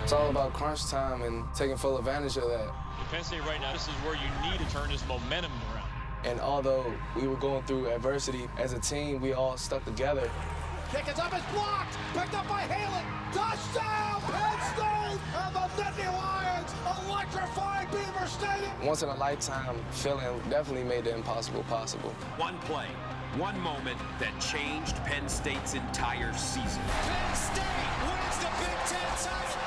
It's all about crunch time and taking full advantage of that. Penn State right now, this is where you need to turn this momentum around. And although we were going through adversity, as a team, we all stuck together. Kick is up, it's blocked, picked up by Haley, touchdown, Penn State, and the Nittany Lions electrifying Beaver Stadium. Once in a lifetime feeling definitely made the impossible possible. One play, one moment that changed Penn State's entire season. Penn State wins the Big Ten title.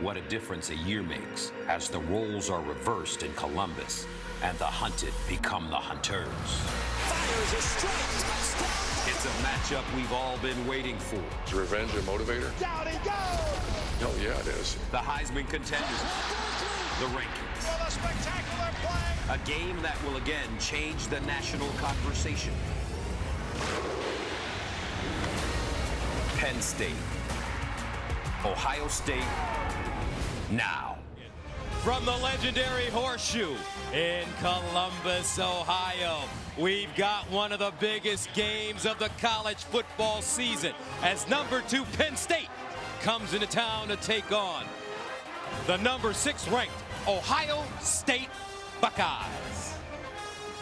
What a difference a year makes as the roles are reversed in Columbus and the hunted become the hunters. Fires a straight touchdown. It's a matchup we've all been waiting for. Is revenge a motivator? Down he goes. Oh, yeah, it is. The Heisman contenders, the rankings. What a spectacular play. A game that will again change the national conversation. Penn State, Ohio State, now. From the legendary Horseshoe in Columbus, Ohio, we've got one of the biggest games of the college football season as number 2 Penn State comes into town to take on the number 6 ranked Ohio State Buckeyes.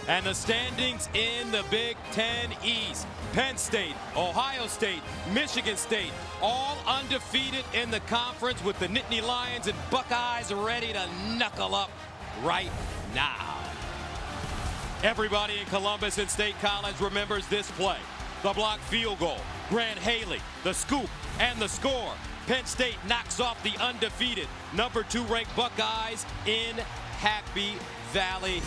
And the standings in the Big Ten East: Penn State, Ohio State, Michigan State, all undefeated in the conference, with the Nittany Lions and Buckeyes ready to knuckle up right now. Everybody in Columbus and State College remembers this play. The blocked field goal, Grant Haley, the scoop, and the score. Penn State knocks off the undefeated number 2 ranked Buckeyes in Happy Valley.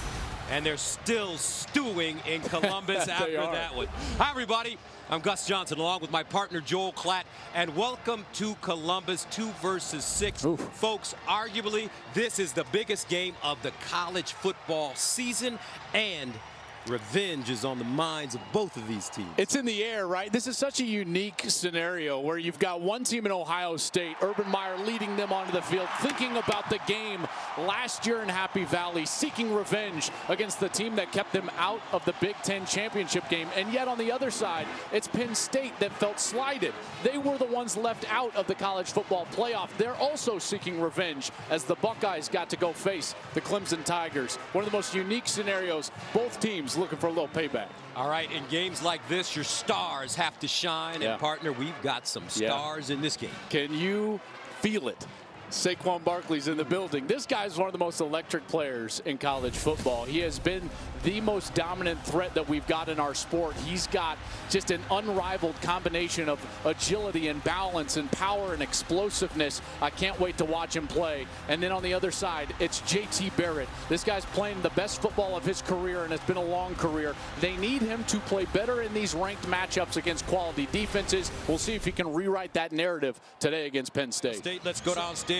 And they're still stewing in Columbus after that one. Hi, everybody. I'm Gus Johnson, along with my partner, Joel Klatt, and welcome to Columbus 2 versus 6. Oof. Folks, arguably, this is the biggest game of the college football season, and revenge is on the minds of both of these teams. It's in the air, right? This is such a unique scenario where you've got one team in Ohio State, Urban Meyer leading them onto the field, thinking about the game last year in Happy Valley, seeking revenge against the team that kept them out of the Big Ten championship game. And yet on the other side, it's Penn State that felt slighted. They were the ones left out of the college football playoff. They're also seeking revenge as the Buckeyes got to go face the Clemson Tigers. One of the most unique scenarios. Both teams looking for a little payback. All right, in games like this, your stars have to shine. And partner, we've got some stars in this game. Can you feel it? Saquon Barkley's in the building. This guy's one of the most electric players in college football. He has been the most dominant threat that we've got in our sport. He's got just an unrivaled combination of agility and balance and power and explosiveness. I can't wait to watch him play. And then on the other side, it's JT Barrett. This guy's playing the best football of his career, and it's been a long career. They need him to play better in these ranked matchups against quality defenses. We'll see if he can rewrite that narrative today against Penn State. Let's go downstairs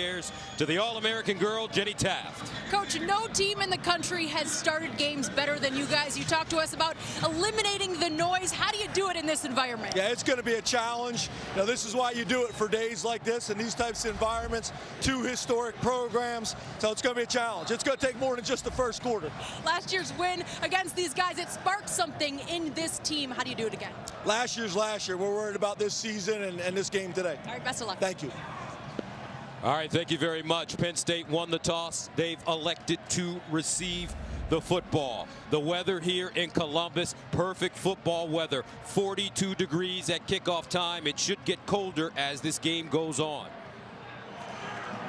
to the All-American girl, Jenny Taft. Coach, no team in the country has started games better than you guys. You talked to us about eliminating the noise. How do you do it in this environment? Yeah, it's going to be a challenge. Now, this is why you do it for days like this in these types of environments. 2 historic programs, so it's going to be a challenge. It's going to take more than just the first quarter. Last year's win against these guys, it sparked something in this team. How do you do it again? Last year's last year. We're worried about this season and this game today. All right, best of luck. Thank you. All right, thank you very much. Penn State won the toss. They've elected to receive the football. The weather here in Columbus, perfect football weather. 42 degrees at kickoff time. It should get colder as this game goes on.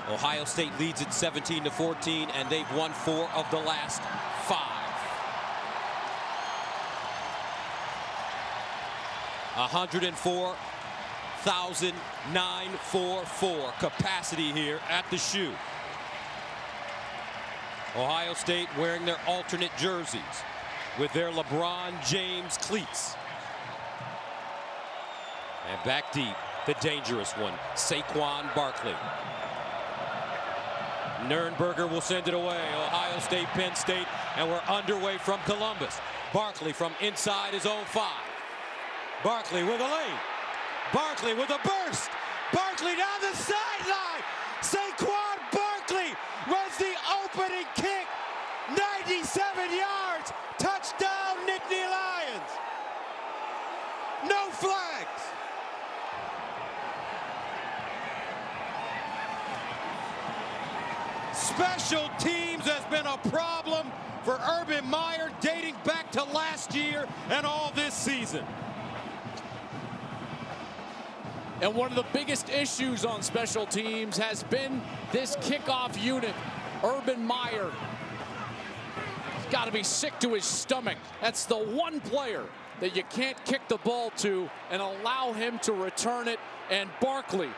Ohio State leads it 17-14, and they've won 4 of the last 5. 104,944 capacity here at the shoe. Ohio State wearing their alternate jerseys with their LeBron James cleats. And back deep, the dangerous one, Saquon Barkley. Nurnberger will send it away. Ohio State, Penn State, and we're underway from Columbus. Barkley from inside his own 5. Barkley with a lane. Barkley with a burst. Barkley down the sideline. Saquon Barkley runs the opening kick. 97 yards. Touchdown, Nittany Lions. No flags. Special teams has been a problem for Urban Meyer dating back to last year and all this season. And one of the biggest issues on special teams has been this kickoff unit. Urban Meyer has got to be sick to his stomach. That's the one player that you can't kick the ball to and allow him to return it. And Barkley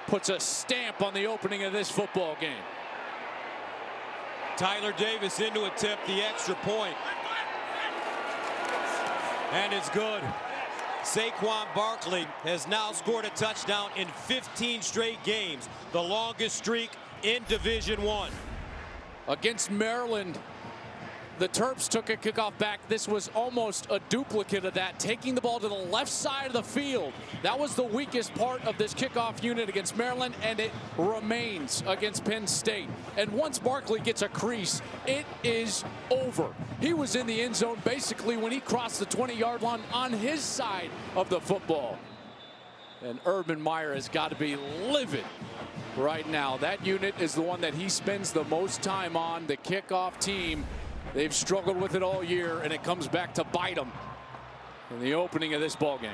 puts a stamp on the opening of this football game. Tyler Davis in to attempt the extra point. And it's good. Saquon Barkley has now scored a touchdown in 15 straight games, the longest streak in Division I. Against Maryland, the Terps took a kickoff back. This was almost a duplicate of that, taking the ball to the left side of the field. That was the weakest part of this kickoff unit against Maryland, and it remains against Penn State. And once Barkley gets a crease, it is over. He was in the end zone basically when he crossed the 20-yard line on his side of the football. And Urban Meyer has got to be livid right now. That unit is the one that he spends the most time on, the kickoff team. They've struggled with it all year, and it comes back to bite them in the opening of this ball game.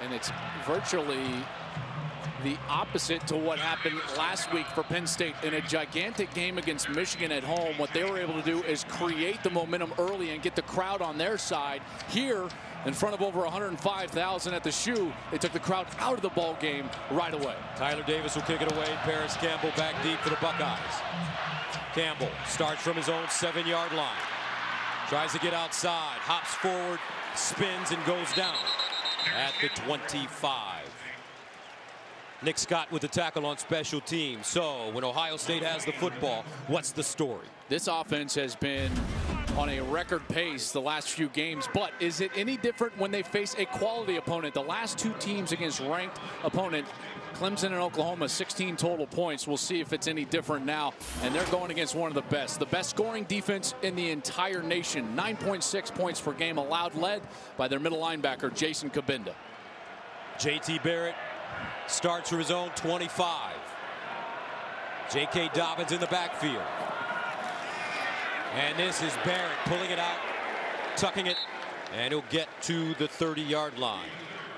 And it's virtually the opposite to what happened last week for Penn State in a gigantic game against Michigan at home. What they were able to do is create the momentum early and get the crowd on their side. Here, in front of over 105,000 at the shoe, they took the crowd out of the ball game right away. Tyler Davis will kick it away. Paris Campbell back deep for the Buckeyes. Campbell starts from his own 7-yard line. Tries to get outside, hops forward, spins, and goes down at the 25. Nick Scott with the tackle on special teams. So when Ohio State has the football, what's the story? This offense has been on a record pace the last few games, but is it any different when they face a quality opponent? The last two teams against ranked opponent, Clemson and Oklahoma, 16 total points. We'll see if it's any different now. And they're going against one of the best scoring defense in the entire nation. 9.6 points per game allowed, led by their middle linebacker, Jason Kabinda. JT Barrett starts for his own 25. J.K. Dobbins in the backfield. And this is Barrett pulling it out, tucking it, and he'll get to the 30-yard line.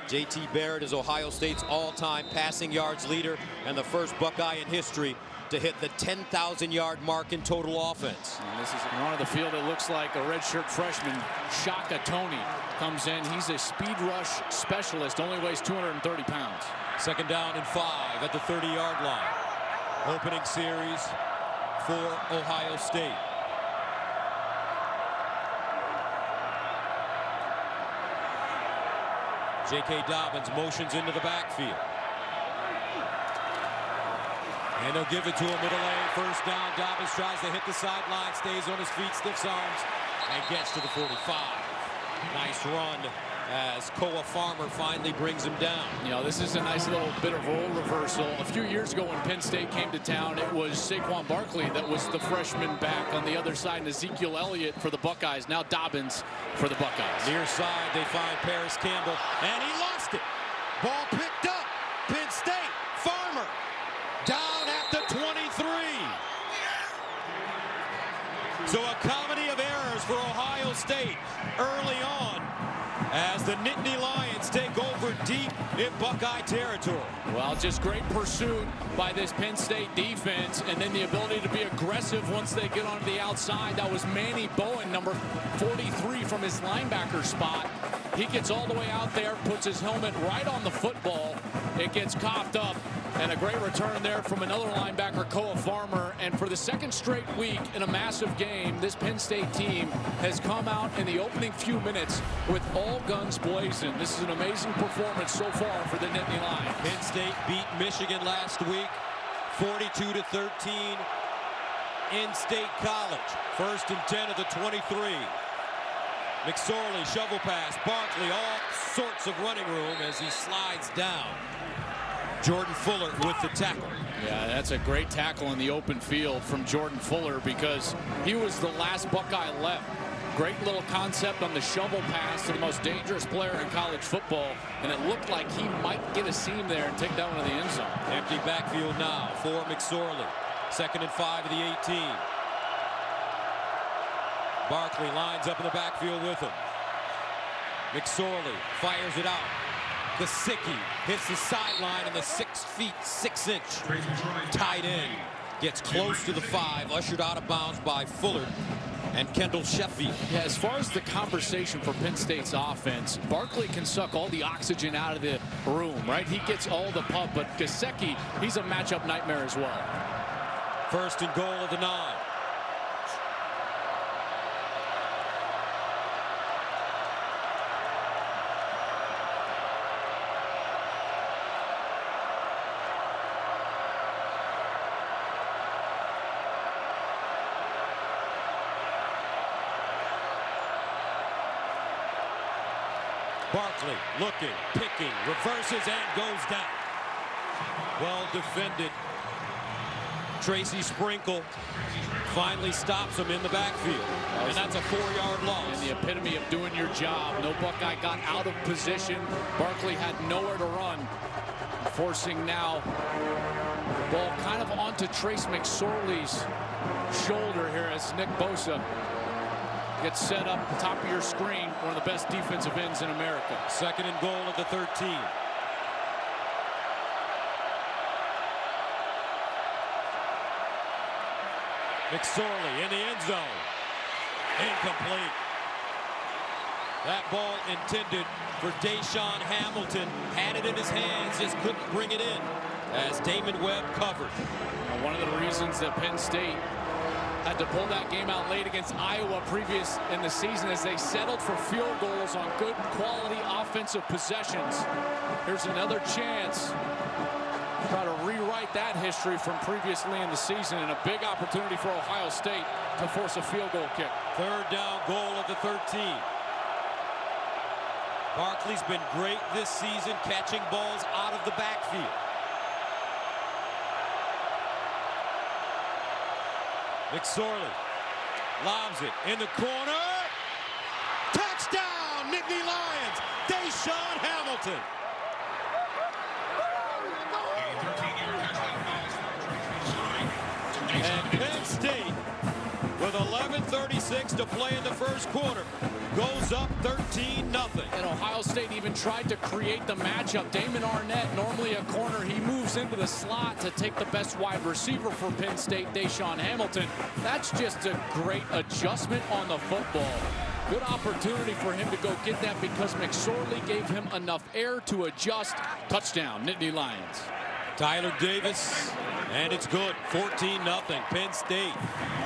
JT Barrett is Ohio State's all-time passing yards leader and the first Buckeye in history to hit the 10,000-yard mark in total offense. And this is one of the field that looks like a redshirt freshman. Shaka Tony comes in. He's a speed rush specialist, only weighs 230 pounds. Second down and 5 at the 30-yard line. Opening series for Ohio State. J.K. Dobbins motions into the backfield. And they'll give it to him, middle lane, first down. Dobbins tries to hit the sideline, stays on his feet, stiffs arms, and gets to the 45. Nice run as Koa Farmer finally brings him down. You know, this is a nice little bit of role reversal. A few years ago when Penn State came to town, it was Saquon Barkley that was the freshman back on the other side, and Ezekiel Elliott for the Buckeyes. Now Dobbins for the Buckeyes. Near side, they find Paris Campbell, and he lost it. Ball picked up. Penn State, Farmer, down at the 23. So a comedy of errors for Ohio State early on as the Nittany Lions take over deep in Buckeye territory. Well, just great pursuit by this Penn State defense, and then the ability to be aggressive once they get onto the outside. That was Manny Bowen, number 43, from his linebacker spot. He gets all the way out there, puts his helmet right on the football. It gets coughed up, and a great return there from another linebacker, Koa Farmer. And for the second straight week in a massive game, this Penn State team has come out in the opening few minutes with all guns blazing. This is an amazing performance so far for the Nittany Lions. Penn State beat Michigan last week, 42-13 in State College. First and 10 of the 23. McSorley, shovel pass, Barkley, all sorts of running room as he slides down. Jordan Fuller with the tackle. Yeah, that's a great tackle in the open field from Jordan Fuller because he was the last Buckeye left. Great little concept on the shovel pass to the most dangerous player in college football, and it looked like he might get a seam there and take that one to the end zone. Empty backfield now for McSorley. 2nd and 5 of the 18. Barkley lines up in the backfield with him. McSorley fires it out. Gesicki hits the sideline, and the 6 feet 6 inch tight end gets close to the 5, ushered out of bounds by Fuller and Kendall Sheffield. Yeah, as far as the conversation for Penn State's offense, Barkley can suck all the oxygen out of the room, right? He gets all the pump, but Gesicki, he's a matchup nightmare as well. 1st and goal of the 9. Barkley looking, picking, reverses, and goes down. Well defended. Tracy Sprinkle finally stops him in the backfield, and that's a 4-yard loss. And the epitome of doing your job. No Buckeye got out of position. Barkley had nowhere to run, forcing now the ball kind of onto Trace McSorley's shoulder here as Nick Bosa gets set up top of your screen. One of the best defensive ends in America. 2nd and goal at the 13. McSorley in the end zone. Incomplete. That ball intended for Deshaun Hamilton. Had it in his hands, just couldn't bring it in as Damon Webb covered. One of the reasons that Penn State had to pull that game out late against Iowa previous in the season as they settled for field goals on good quality offensive possessions. Here's another chance to try to rewrite that history from previously in the season, and a big opportunity for Ohio State to force a field goal kick. 3rd down goal at the 13. Barkley's been great this season catching balls out of the backfield. McSorley lobs it in the corner. Touchdown, Nittany Lions. Deshaun Hamilton. And Penn State, with 11:36 to play in the first quarter, goes up 13-0. And Ohio State even tried to create the matchup. Damon Arnett, normally a corner, he moves into the slot to take the best wide receiver for Penn State, Deshaun Hamilton. That's just a great adjustment on the football. Good opportunity for him to go get that because McSorley gave him enough air to adjust. Touchdown, Nittany Lions. Tyler Davis, and it's good. 14-0, Penn State.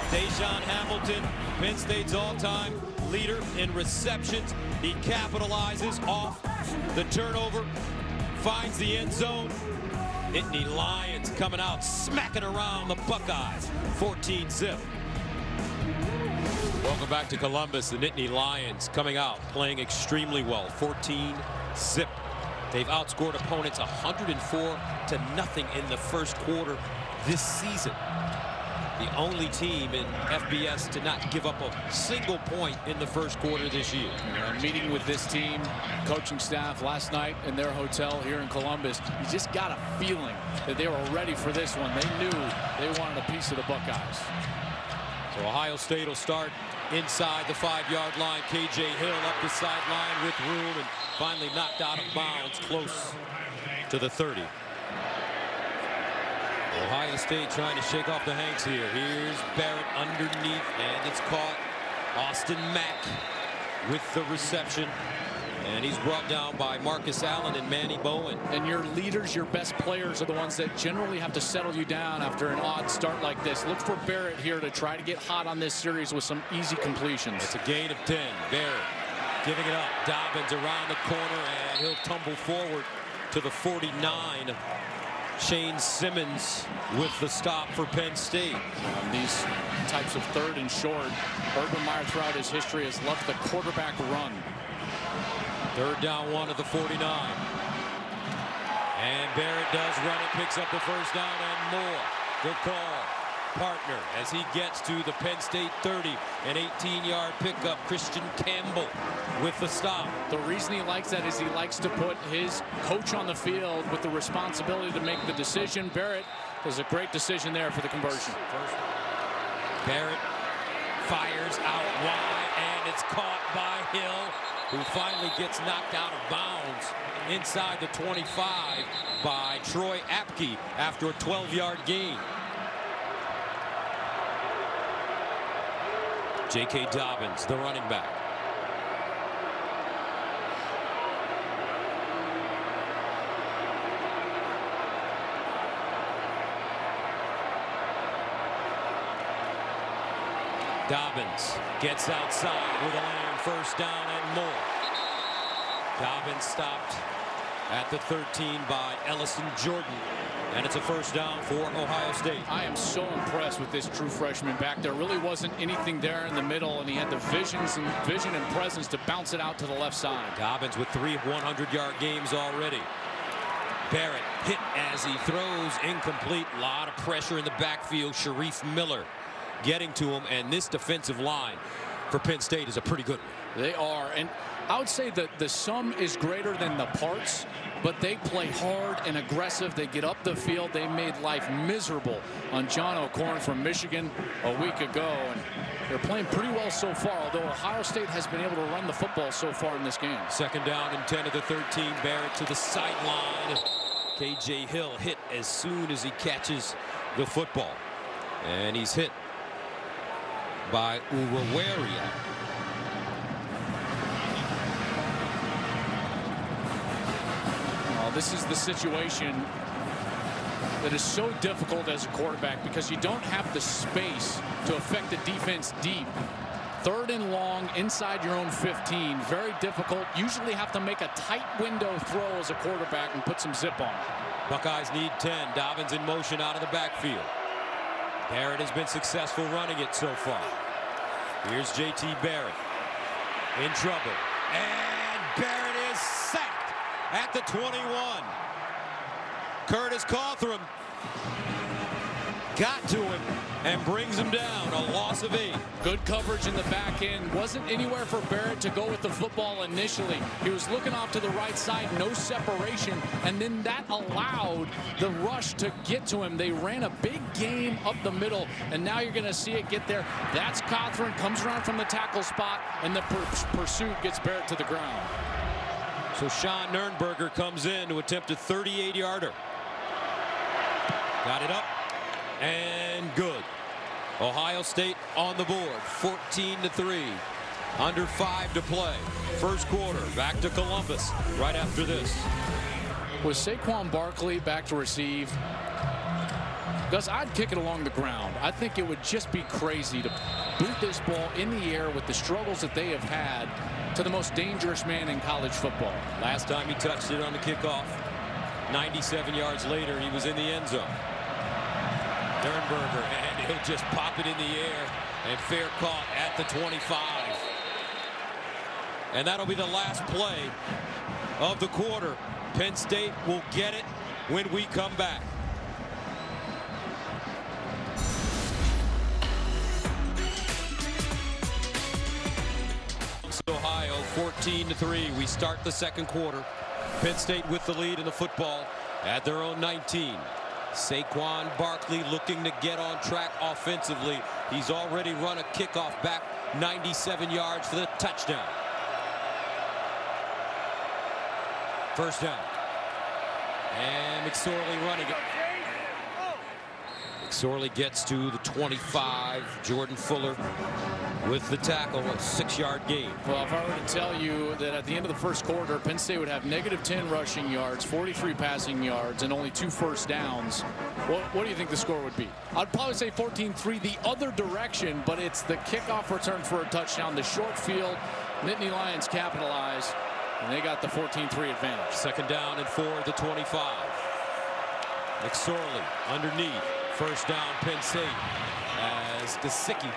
Deshaun Hamilton, Penn State's all-time leader in receptions. He capitalizes off the turnover, finds the end zone. Nittany Lions coming out, smacking around the Buckeyes. 14-0. Welcome back to Columbus. The Nittany Lions coming out, playing extremely well. 14-0. They've outscored opponents 104-0 in the first quarter this season. The only team in FBS to not give up a single point in the first quarter this year. Meeting with this team, coaching staff last night in their hotel here in Columbus, you just got a feeling that they were ready for this one. They knew they wanted a piece of the Buckeyes. So Ohio State will start inside the 5-yard line. KJ Hill up the sideline with room and finally knocked out of bounds close to the 30. Ohio State trying to shake off the Hanks here. Here's Barrett underneath, and it's caught. Austin Mack with the reception. And he's brought down by Marcus Allen and Manny Bowen. And your leaders, your best players are the ones that generally have to settle you down after an odd start like this. Look for Barrett here to try to get hot on this series with some easy completions. It's a gain of 10. Barrett giving it up. Dobbins around the corner, and he'll tumble forward to the 49. Shane Simmons with the stop for Penn State. These types of 3rd and short, Urban Meyer throughout his history has loved the quarterback run. 3rd down 1 at the 49. And Barrett does run it, picks up the 1st down and more. Good call. partner as he gets to the Penn State 30. An 18-yard pickup. Christian Campbell with the stop. The reason he likes that is he likes to put his coach on the field with the responsibility to make the decision. Barrett does a great decision there for the conversion. Barrett fires out wide, and it's caught by Hill, who finally gets knocked out of bounds inside the 25 by Troy Apke after a 12-yard gain. J.K. Dobbins, the running back. Dobbins gets outside with a lane, first down and more. Dobbins stopped at the 13 by Ellison Jordan, and it's a first down for Ohio State. I am so impressed with this true freshman back. There really wasn't anything there in the middle, and he had the vision and presence to bounce it out to the left side. Dobbins with 3 100-yard games already. Barrett hit as he throws, incomplete. A lot of pressure in the backfield. Sharif Miller getting to him, and this defensive line for Penn State is a pretty good one. They are, and I would say that the sum is greater than the parts, but they play hard and aggressive. They get up the field. They made life miserable on John O'Corn from Michigan a week ago, and they're playing pretty well so far, although Ohio State has been able to run the football so far in this game. Second down and 10 of the 13. Barrett to the sideline. K.J. Hill hit as soon as he catches the football, and he's hit by Uwaweria. This is the situation that is so difficult as a quarterback because you don't have the space to affect the defense deep. Third and long inside your own 15. Very difficult. Usually have to make a tight window throw as a quarterback and put some zip on it. Buckeyes need 10. Dobbins in motion out of the backfield. Barrett has been successful running it so far. Here's JT Barrett in trouble. And Barrett is sacked at the 21. Curtis Cawthron got to him and brings him down. A loss of 8. Good coverage in the back end. Wasn't anywhere for Barrett to go with the football initially. He was looking off to the right side, no separation, and then that allowed the rush to get to him. They ran a big game up the middle, and now you're going to see it get there. That's Cawthron, comes around from the tackle spot, and the pursuit gets Barrett to the ground. So Sean Nurnberger comes in to attempt a 38-yarder. Got it up and good. Ohio State on the board, 14-3. Under 5 to play. First quarter, back to Columbus right after this. With Saquon Barkley back to receive, Gus, I'd kick it along the ground. I think it would just be crazy to boot this ball in the air with the struggles that they have had to the most dangerous man in college football. Last time he touched it on the kickoff, 97 yards later, he was in the end zone. Nurnberger, and he'll just pop it in the air, and fair caught at the 25. And that'll be the last play of the quarter. Penn State will get it when we come back. Ohio 14-3. We start the second quarter. Penn State with the lead in the football at their own 19. Saquon Barkley looking to get on track offensively. He's already run a kickoff back 97 yards for the touchdown. First down. And McSorley running it. McSorley gets to the 25. Jordan Fuller with the tackle, a 6-yard gain. Well, if I were to tell you that at the end of the first quarter, Penn State would have -10 rushing yards, 43 passing yards, and only 2 first downs, what do you think the score would be? I'd probably say 14-3 the other direction, but it's the kickoff return for a touchdown. The short field, Nittany Lions capitalize, and they got the 14-3 advantage. Second down and 4 at the 25. McSorley underneath. First down, Penn State, as Gesicki,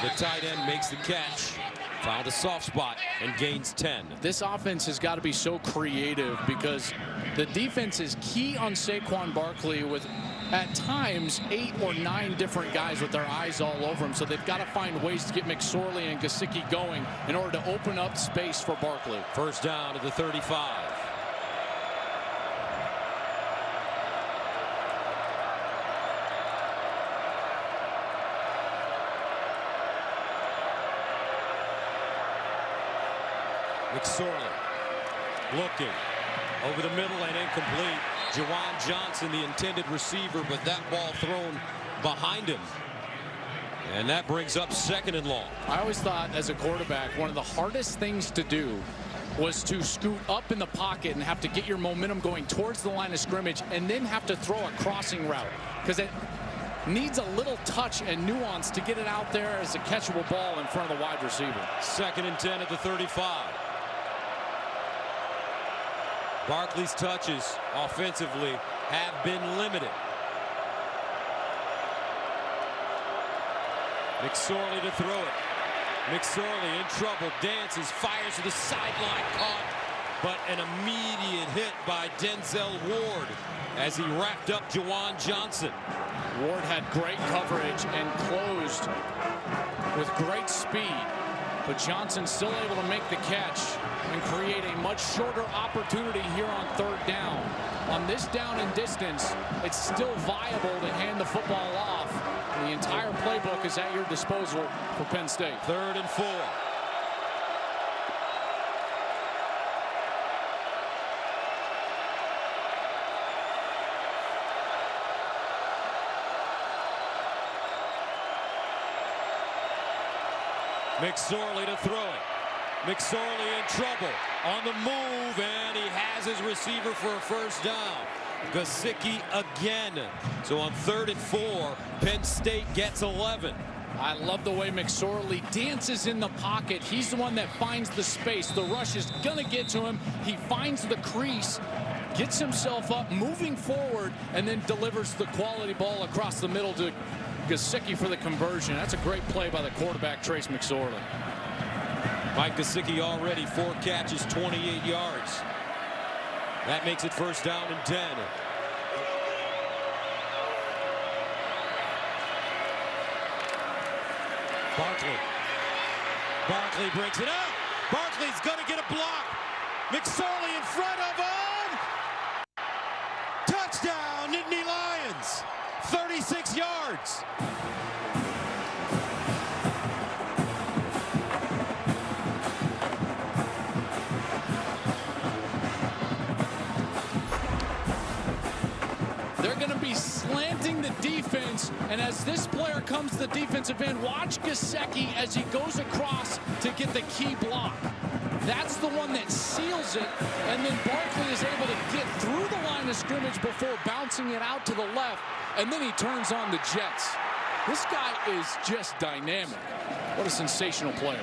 the tight end, makes the catch. Found a soft spot and gains 10. This offense has got to be so creative because the defense is key on Saquon Barkley with, at times, 8 or 9 different guys with their eyes all over him. So they've got to find ways to get McSorley and Gesicki going in order to open up space for Barkley. First down at the 35. McSorley looking over the middle and incomplete. Juwan Johnson, the intended receiver, but that ball thrown behind him. And that brings up 2nd and long. I always thought as a quarterback, one of the hardest things to do was to scoot up in the pocket and have to get your momentum going towards the line of scrimmage and then have to throw a crossing route because it needs a little touch and nuance to get it out there as a catchable ball in front of the wide receiver. 2nd and 10 at the 35. Barkley's touches offensively have been limited. McSorley to throw it. McSorley in trouble, dances, fires to the sideline, caught, but an immediate hit by Denzel Ward as he wrapped up Juwan Johnson. Ward had great coverage and closed with great speed, but Johnson still able to make the catch and create a much shorter opportunity here on 3rd down. On this down and distance, it's still viable to hand the football off. And the entire playbook is at your disposal for Penn State. 3rd and 4. McSorley to throw it. McSorley in trouble on the move, and he has his receiver for a first down. Gesicki again. So on 3rd and 4, Penn State gets 11. I love the way McSorley dances in the pocket. He's the one that finds the space. The rush is going to get to him. He finds the crease, gets himself up, moving forward, and then delivers the quality ball across the middle to Gesicki for the conversion. That's a great play by the quarterback, Trace McSorley. Mike Gesicki already 4 catches, 28 yards. That makes it first down and 10. Barkley breaks it up. Barkley's going to get a block. McSorley in front of him. Touchdown, Nittany Lions. 36 yards. Slanting the defense, and as this player comes to the defensive end, watch Gesicki as he goes across to get the key block. That's the one that seals it, and then Barkley is able to get through the line of scrimmage before bouncing it out to the left, and then he turns on the Jets. This guy is just dynamic. What a sensational player.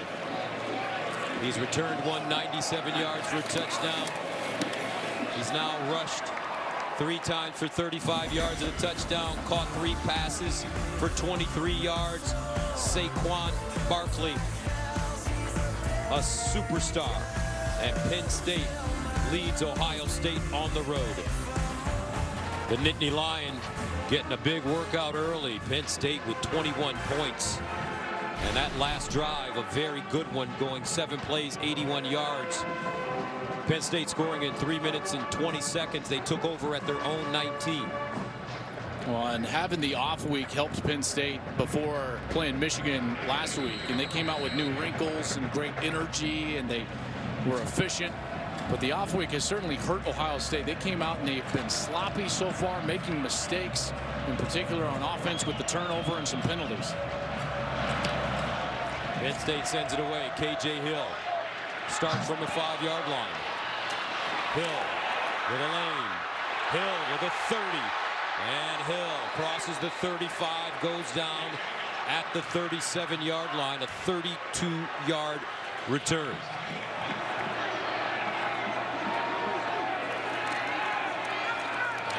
He's returned 197 yards for a touchdown. He's now rushed 3 times for 35 yards and a touchdown, caught 3 passes for 23 yards. Saquon Barkley, a superstar, and Penn State leads Ohio State on the road. The Nittany Lions getting a big workout early. Penn State with 21 points. And that last drive, a very good one, going 7 plays, 81 yards. Penn State scoring in 3 minutes and 20 seconds. They took over at their own 19. Well, and having the off week helped Penn State before playing Michigan last week. And they came out with new wrinkles and great energy, and they were efficient. But the off week has certainly hurt Ohio State. They came out and they've been sloppy so far, making mistakes, in particular on offense with the turnover and some penalties. Penn State sends it away. K.J. Hill starts from the 5-yard line. Hill with a lane. Hill with a 30. And Hill crosses the 35, goes down at the 37-yard line, a 32-yard return.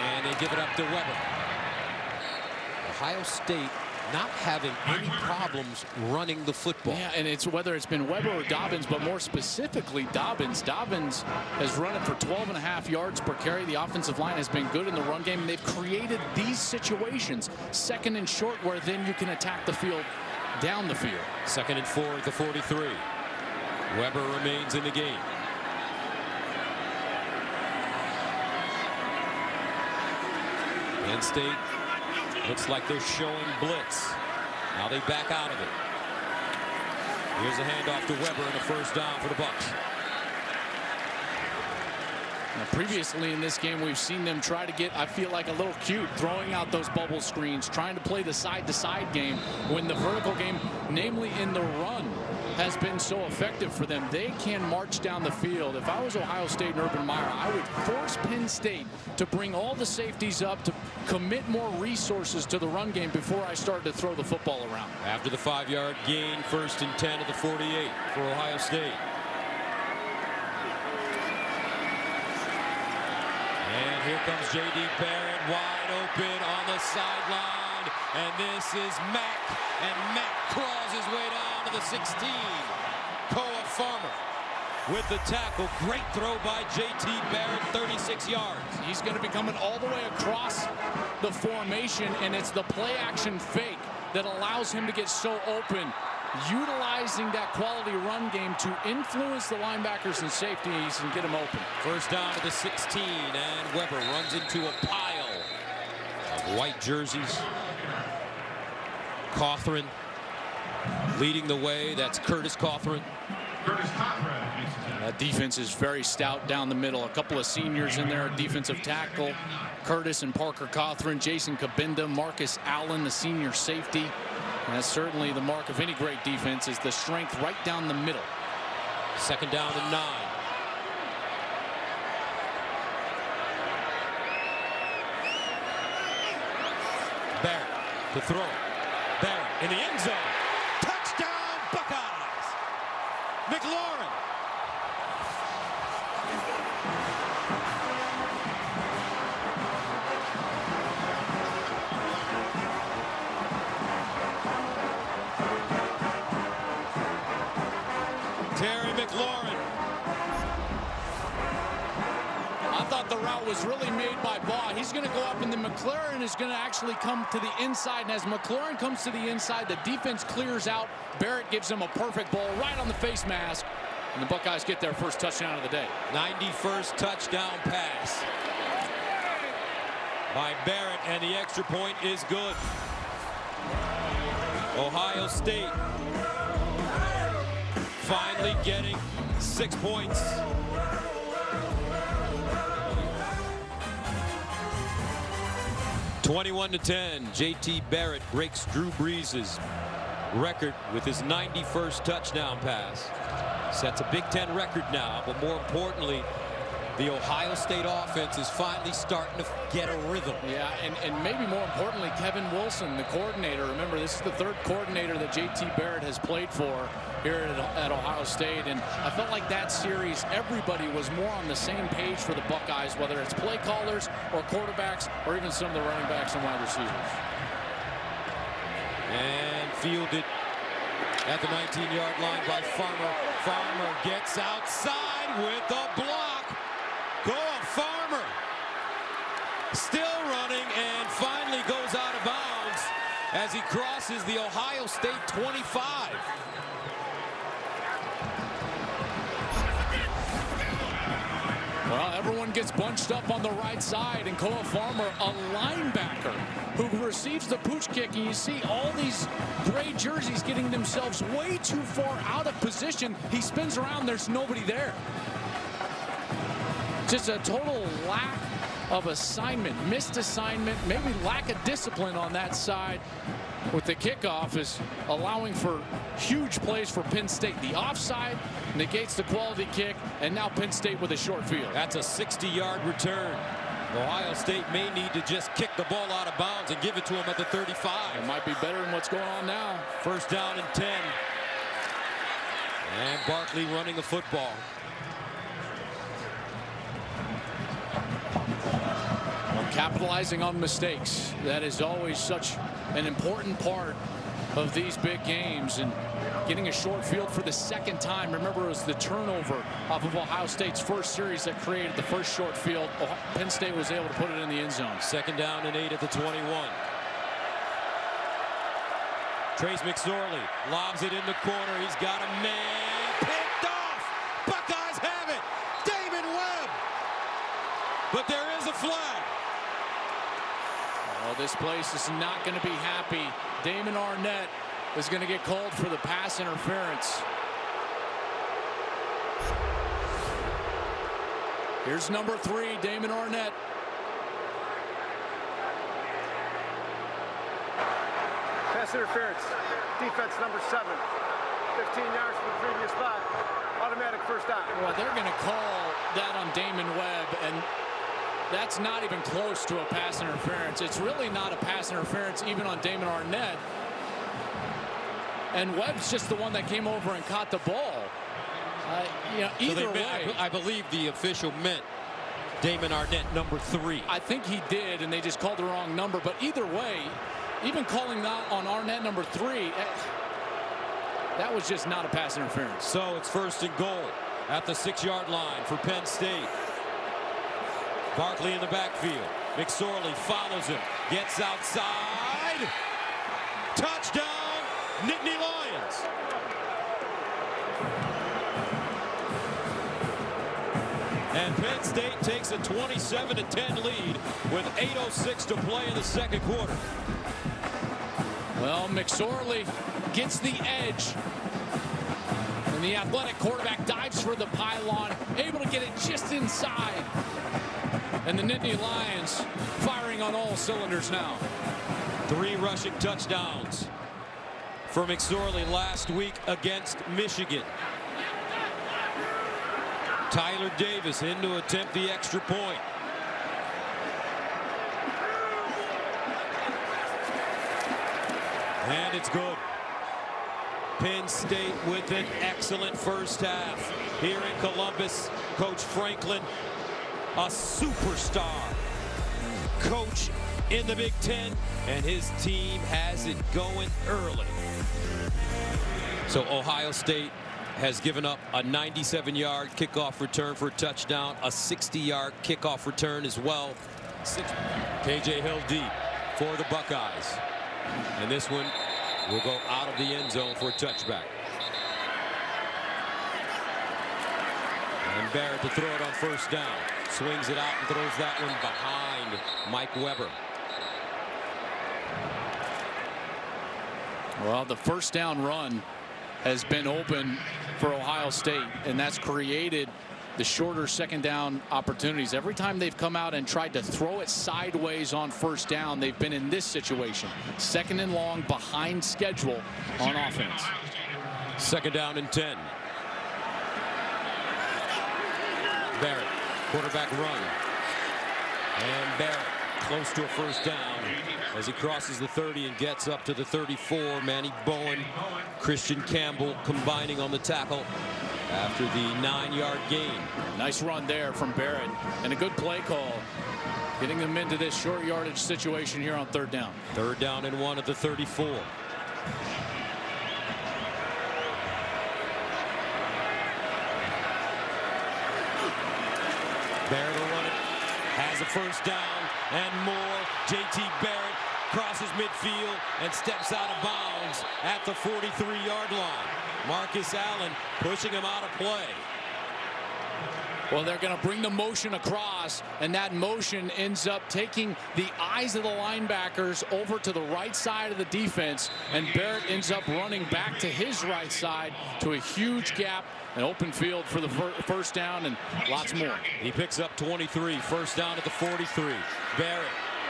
And they give it up to Weber. Ohio State not having any problems running the football. Yeah, and it's whether it's been Weber or Dobbins, but more specifically Dobbins. Dobbins has run it for 12.5 yards per carry. The offensive line has been good in the run game, and they've created these situations, 2nd and short, where then you can attack the field down the field. 2nd and 4 at the 43. Weber remains in the game. Penn State looks like they're showing blitz. Now they back out of it. Here's a handoff to Weber and a first down for the Bucs. Now, previously in this game, we've seen them try to get, I feel like, a little cute, throwing out those bubble screens, trying to play the side-to-side game when the vertical game, namely in the run, has been so effective for them. They can march down the field. If I was Ohio State and Urban Meyer, I would force Penn State to bring all the safeties up, to commit more resources to the run game before I started to throw the football around. After the 5-yard gain, 1st and 10 at the 48 for Ohio State. And here comes JT Barrett wide open on the sideline. And this is Mack. And Mack crawls his way down to the 16. Koa Farmer with the tackle. Great throw by JT Barrett, 36 yards. He's going to be coming all the way across the formation, and it's the play action fake that allows him to get so open, utilizing that quality run game to influence the linebackers and safeties and get them open. First down to the 16, and Weber runs into a pile of white jerseys. Cawthron leading the way. That's Curtis Cawthron. That defense is very stout down the middle. A couple of seniors in there, defensive tackle, Curtis and Parker Cawthron, Jason Kabinda, Marcus Allen, the senior safety. And that's certainly the mark of any great defense, is the strength right down the middle. 2nd down and 9. Barrett to throw. Barrett in the end zone. Touchdown, Buckeyes. McLaurin. Terry McLaurin. I thought the route was really made by Baugh. He's going to go up, and then McLaurin is going to actually come to the inside. And as McLaurin comes to the inside, the defense clears out. Barrett gives him a perfect ball right on the face mask. And the Buckeyes get their first touchdown of the day. 91st touchdown pass by Barrett, and the extra point is good. Ohio State finally getting 6 points. (21-10). JT Barrett breaks Drew Brees' record with his 91st touchdown pass. Sets a Big Ten record now, but more importantly, the Ohio State offense is finally starting to get a rhythm. Yeah, and maybe more importantly, Kevin Wilson, the coordinator. Remember, this is the 3rd coordinator that JT Barrett has played for here at Ohio State. And I felt like that series, everybody was more on the same page for the Buckeyes, whether it's play callers or quarterbacks or even some of the running backs and wide receivers. And fielded at the 19-yard line by Farmer. Farmer gets outside with a block. Go Farmer. Still running and finally goes out of bounds as he crosses the Ohio State 25. Well, everyone gets bunched up on the right side, and Koa Farmer, a linebacker who receives the pooch kick, and you see all these gray jerseys getting themselves way too far out of position. He spins around, there's nobody there. Just a total lack of assignment, missed assignment, maybe lack of discipline on that side. With the kickoff is allowing for huge plays for Penn State. The offside negates the quality kick, and now Penn State with a short field. That's a 60-yard return. Ohio State may need to just kick the ball out of bounds and give it to him at the 35. It might be better than what's going on now. 1st down and 10. And Barkley running the football. Capitalizing on mistakes. That is always such an important part of these big games, and getting a short field for the second time. Remember, it was the turnover off of Ohio State's first series that created the first short field. Penn State was able to put it in the end zone. 2nd down and 8 at the 21. Trace McSorley lobs it in the corner. He's got a man picked off. Buckeyes have it. Damon Webb. But there is a flag. Oh, this place is not going to be happy. Damon Arnett is going to get called for the pass interference. Here's number 3, Damon Arnett. Pass interference. Defense number 7. 15 yards from the previous spot. Automatic first down. Well, they're going to call that on Damon Webb, and that's not even close to a pass interference. It's really not a pass interference even on Damon Arnett. And Webb's just the one that came over and caught the ball. Either way. I believe the official meant Damon Arnett number 3. I think he did, and they just called the wrong number. But either way, even calling that on Arnett number 3, that was just not a pass interference. So it's 1st and goal at the 6-yard line for Penn State. Barkley in the backfield. McSorley follows him. Gets outside. Touchdown, Nittany Lions. And Penn State takes a 27-10 lead with 8:06 to play in the 2nd quarter. Well, McSorley gets the edge. And the athletic quarterback dives for the pylon, able to get it just inside. And the Nittany Lions firing on all cylinders now. 3 rushing touchdowns for McSorley last week against Michigan. Tyler Davis in to attempt the extra point. And it's good. Penn State with an excellent first half. Here in Columbus, Coach Franklin, a superstar coach in the Big Ten, and his team has it going early. So Ohio State has given up a 97-yard kickoff return for a touchdown, a 60-yard kickoff return as well. KJ Hill deep for the Buckeyes. And this one will go out of the end zone for a touchback. And Barrett to throw it on 1st down. Swings it out and throws that one behind Mike Weber. Well, the 1st down run has been open for Ohio State, and that's created the shorter 2nd down opportunities. Every time they've come out and tried to throw it sideways on 1st down, they've been in this situation. 2nd and long behind schedule on offense. 2nd down and 10. Barrett, quarterback run. And Barrett close to a 1st down as he crosses the 30 and gets up to the 34. Manny Bowen, Christian Campbell combining on the tackle after the 9-yard gain. Nice run there from Barrett, and a good play call, getting them into this short yardage situation here on 3rd down. 3rd down and 1 at the 34. Barrett will run it, has a 1st down and more. JT Barrett crosses midfield and steps out of bounds at the 43-yard line. Marcus Allen pushing him out of play. Well, they're going to bring the motion across, and that motion ends up taking the eyes of the linebackers over to the right side of the defense, and Barrett ends up running back to his right side to a huge gap, an open field for the 1st down and lots more. He picks up 23, 1st down at the 43. Barrett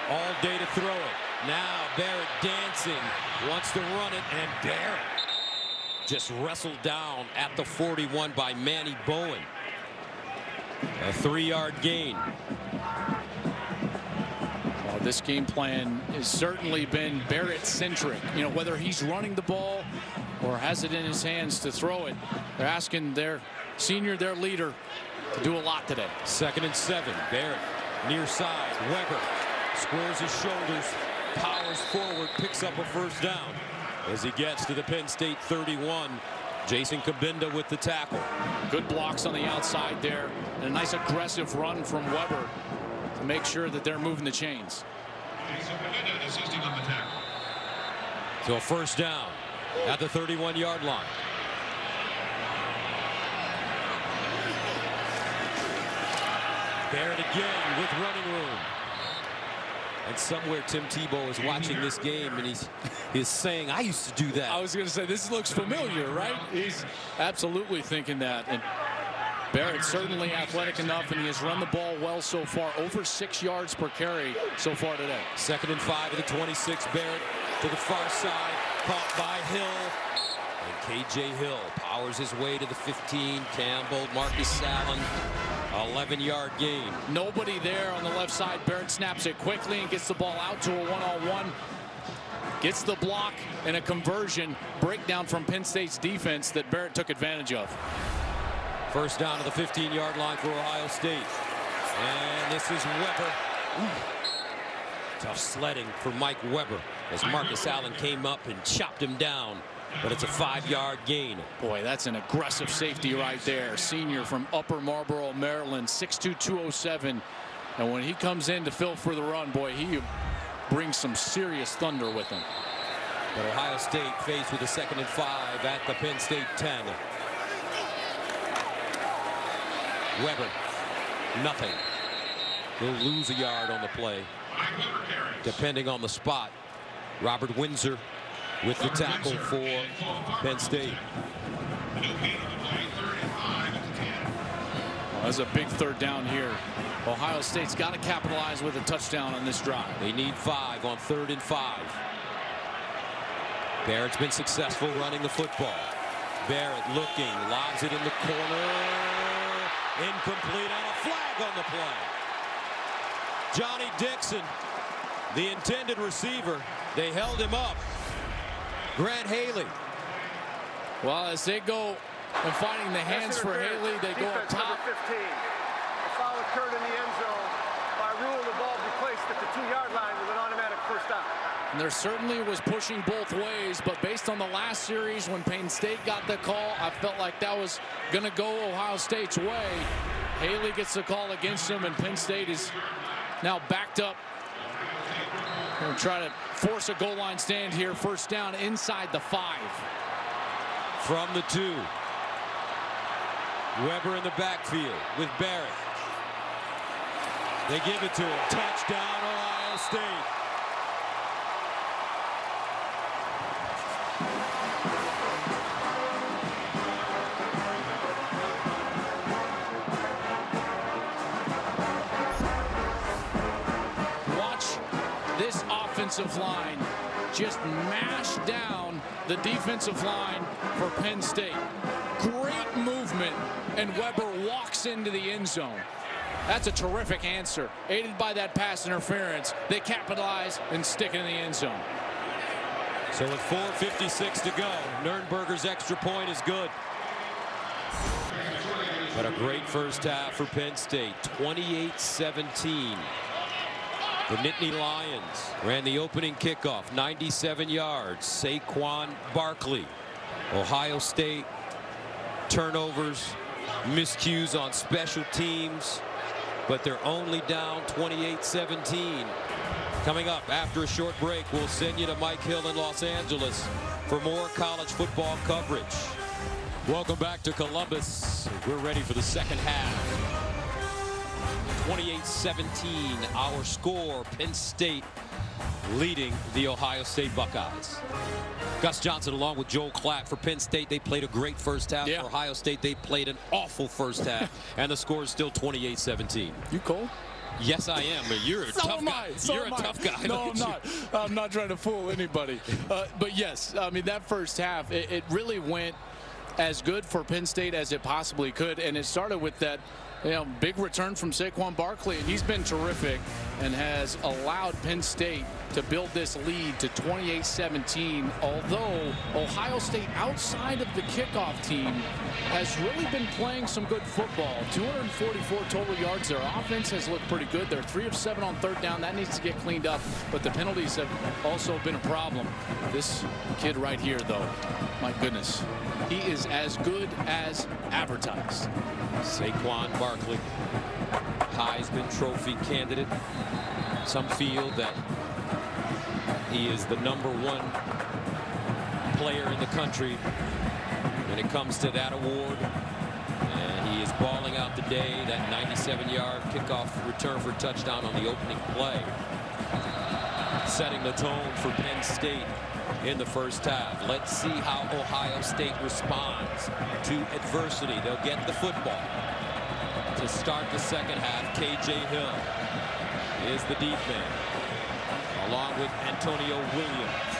all day to throw it. Now Barrett dancing, wants to run it, and Barrett just wrestled down at the 41 by Manny Bowen. A 3-yard gain. Well, this game plan has certainly been Barrett-centric. You know, whether he's running the ball or has it in his hands to throw it, they're asking their senior, their leader, to do a lot today. 2nd and 7. Barrett near side. Weber squares his shoulders, powers forward, picks up a first down. As he gets to the Penn State 31, Jason Kabinda with the tackle. Good blocks on the outside there, and a nice aggressive run from Weber to make sure that they're moving the chains. Assisting on the tackle. So a first down at the 31-yard line. Barrett again with running room. And somewhere Tim Tebow is watching this game, and he's saying, I used to do that. I was going to say, this looks familiar, right? He's absolutely thinking that. And Barrett certainly athletic enough, and he has run the ball well so far. Over 6 yards per carry so far today. 2nd and 5 at the 26. Barrett to the far side, caught by Hill. And K.J. Hill powers his way to the 15. Campbell, Marcus Allen, 11-yard gain. Nobody there on the left side. Barrett snaps it quickly and gets the ball out to a one-on-one. Gets the block and a conversion breakdown from Penn State's defense that Barrett took advantage of. First down to the 15-yard line for Ohio State. And this is Weber. Tough sledding for Mike Weber as Marcus Allen came up and chopped him down. But it's a 5-yard gain. Boy, that's an aggressive safety right there. Senior from Upper Marlboro, Maryland, 6'2", 207. And when he comes in to fill for the run, boy, he brings some serious thunder with him. But Ohio State faced with a 2nd and 5 at the Penn State 10. Weber, nothing. He'll lose a yard on the play, depending on the spot. Robert Windsor with the tackle for Penn State. That's a big third down here. Ohio State's got to capitalize with a touchdown on this drive. They need 5 on 3rd and 5. Barrett's been successful running the football. Barrett looking, lobs it in the corner. Incomplete on a flag on the play. Johnny Dixon, the intended receiver. They held him up. Grant Haley. Well, as they go and finding the hands for Haley, they go up top. Number 15. The foul occurred in the end zone. By rule, the ball be placed at the 2-yard line with an automatic first down. And there certainly was pushing both ways, but based on the last series when Penn State got the call, I felt like that was going to go Ohio State's way. Haley gets the call against him, and Penn State is now backed up. Going to try to force a goal line stand here. First down inside the 5. From the 2. Weber in the backfield with Barrett. They give it to him. Touchdown, Ohio State. Offensive line just mash down the defensive line for Penn State. Great movement, and Weber walks into the end zone. That's a terrific answer. Aided by that pass interference, they capitalize and stick it in the end zone. So with 4:56 to go, Nurnberger's extra point is good. But a great first half for Penn State, 28-17. The Nittany Lions ran the opening kickoff, 97 yards. Saquon Barkley. Ohio State turnovers, miscues on special teams, but they're only down 28-17. Coming up after a short break, we'll send you to Mike Hill in Los Angeles for more college football coverage. Welcome back to Columbus. We're ready for the second half. 28-17, our score. Penn State leading the Ohio State Buckeyes. Gus Johnson along with Joel Klatt for Penn State. They played a great first half. For Ohio State, they played an awful first half. And the score is still 28-17. You cold? Yes, I am. But you're a tough guy. You're a tough guy. No, I'm not. I'm not trying to fool anybody. But yes, I mean, that first half, it really went as good for Penn State as it possibly could. And it started with that big return from Saquon Barkley, and he's been terrific and has allowed Penn State to build this lead to 28-17, although Ohio State, outside of the kickoff team, has really been playing some good football. 244 total yards. Their offense has looked pretty good. They're 3 of 7 on third down. That needs to get cleaned up, but the penalties have also been a problem. This kid right here, though, my goodness, he is as good as advertised. Saquon Barkley, Heisman Trophy candidate. Some feel that he is the #1 player in the country when it comes to that award. And he is balling out today. That 97-yard kickoff return for touchdown on the opening play, setting the tone for Penn State in the first half. Let's see how Ohio State responds to adversity. They'll get the football to start the second half. KJ Hill is the deep man, along with Antonio Williams.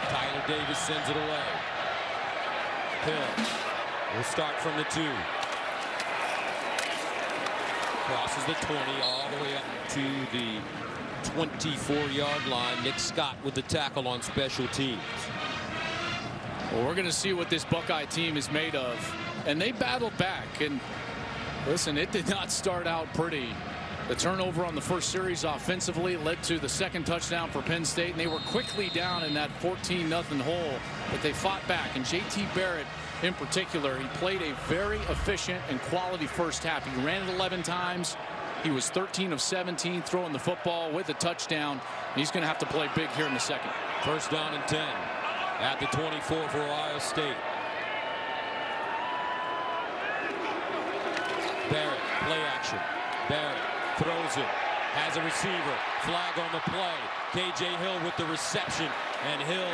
Tyler Davis sends it away. Hill will start from the 2. Crosses the 20 all the way up to the 24-yard line. Nick Scott with the tackle on special teams. Well, we're going to see what this Buckeye team is made of. And they battled back. And listen, it did not start out pretty. The turnover on the first series offensively led to the second touchdown for Penn State. And they were quickly down in that 14-0 hole. But they fought back. And JT Barrett, in particular, he played a very efficient and quality first half. He ran it 11 times. He was 13 of 17 throwing the football with a touchdown. He's going to have to play big here in the second. First down and 10 at the 24 for Ohio State. Barrett, play action. Barrett throws it, has a receiver, flag on the play. KJ Hill with the reception, and Hill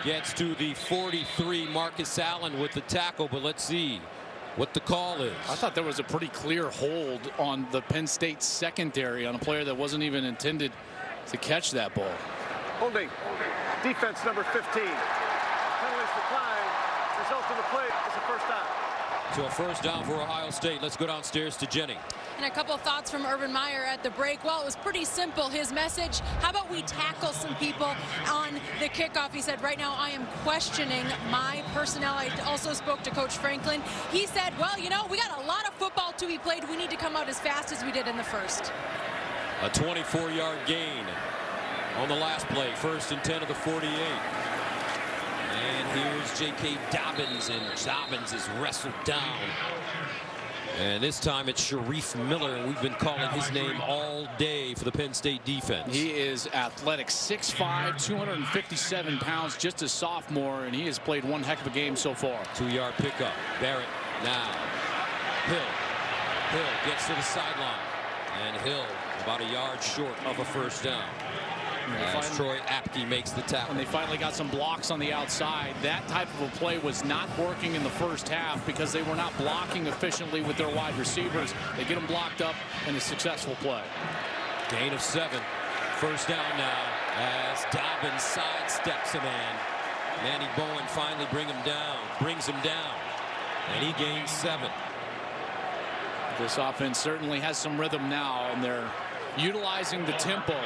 gets to the 43. Marcus Allen with the tackle, but let's see what the call is. I thought there was a pretty clear hold on the Penn State secondary on a player that wasn't even intended to catch that ball. Holding. Defense number 15. Penalties decline. Result of the play is a first down. So a first down for Ohio State. Let's go downstairs to Jenny. And a couple of thoughts from Urban Meyer at the break. Well, it was pretty simple. His message, how about we tackle some people on the kickoff? He said, right now I am questioning my personnel. I also spoke to Coach Franklin. He said, well, you know, we got a lot of football to be played. We need to come out as fast as we did in the first. A 24-yard gain on the last play. First and 10 of the 48. And here's J.K. Dobbins, and Dobbins is wrestled down. And this time it's Sharif Miller, and we've been calling his name all day for the Penn State defense. He is athletic, 6'5", 257 pounds, just a sophomore, and he has played one heck of a game so far. 2-yard pickup. Barrett now. Hill gets to the sideline, and Hill about a yard short of a first down. As Troy Apke makes the tackle. And they finally got some blocks on the outside. That type of a play was not working in the first half because they were not blocking efficiently with their wide receivers. They get them blocked up in a successful play. Gain of 7. First down now as Dobbins sidesteps a man. Manny Bowen finally brings him down. And he gains 7. This offense certainly has some rhythm now, and they're utilizing the tempo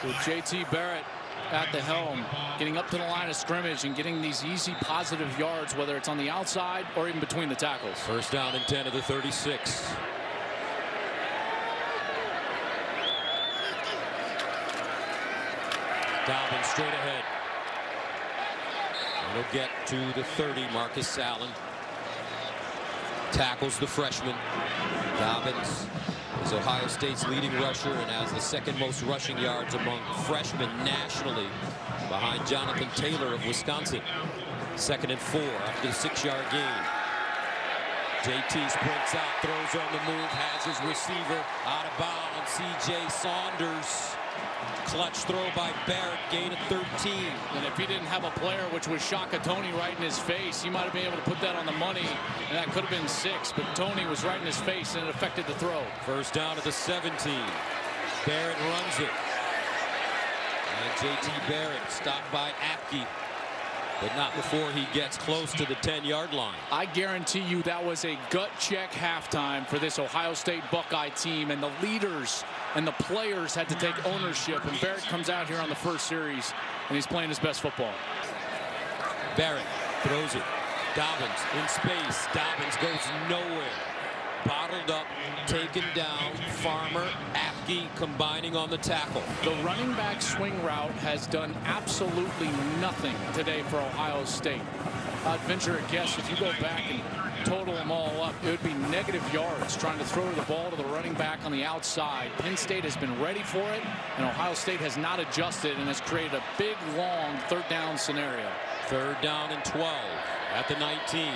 with JT Barrett at the helm, getting up to the line of scrimmage and getting these easy positive yards, whether it's on the outside or even between the tackles. First down and 10 of the 36. Dobbins straight ahead. And he'll get to the 30. Marcus Allen tackles the freshman. Dobbins is Ohio State's leading rusher and has the second most rushing yards among freshmen nationally, behind Jonathan Taylor of Wisconsin. 2nd and 4 after the 6-yard gain. JT sprints out, throws on the move, has his receiver out of bounds. C.J. Saunders. Clutch throw by Barrett, gain of 13. And if he didn't have a player, which was Shaka Toney, right in his face, he might have been able to put that on the money, and that could have been 6. But Toney was right in his face, and it affected the throw. First down at the 17. Barrett runs it. And J.T. Barrett stopped by Apke, but not before he gets close to the 10-yard line. I guarantee you that was a gut check halftime for this Ohio State Buckeye team, and the leaders and the players had to take ownership. And Barrett comes out here on the first series, and he's playing his best football. Barrett throws it. Dobbins in space. Dobbins goes nowhere. Bottled up, taken down. Farmer, Apke combining on the tackle. The running back swing route has done absolutely nothing today for Ohio State. I'd venture a guess if you go back and total them all up, it would be negative yards trying to throw the ball to the running back on the outside. Penn State has been ready for it, and Ohio State has not adjusted and has created a big, long third down scenario. Third down and 12 at the 19.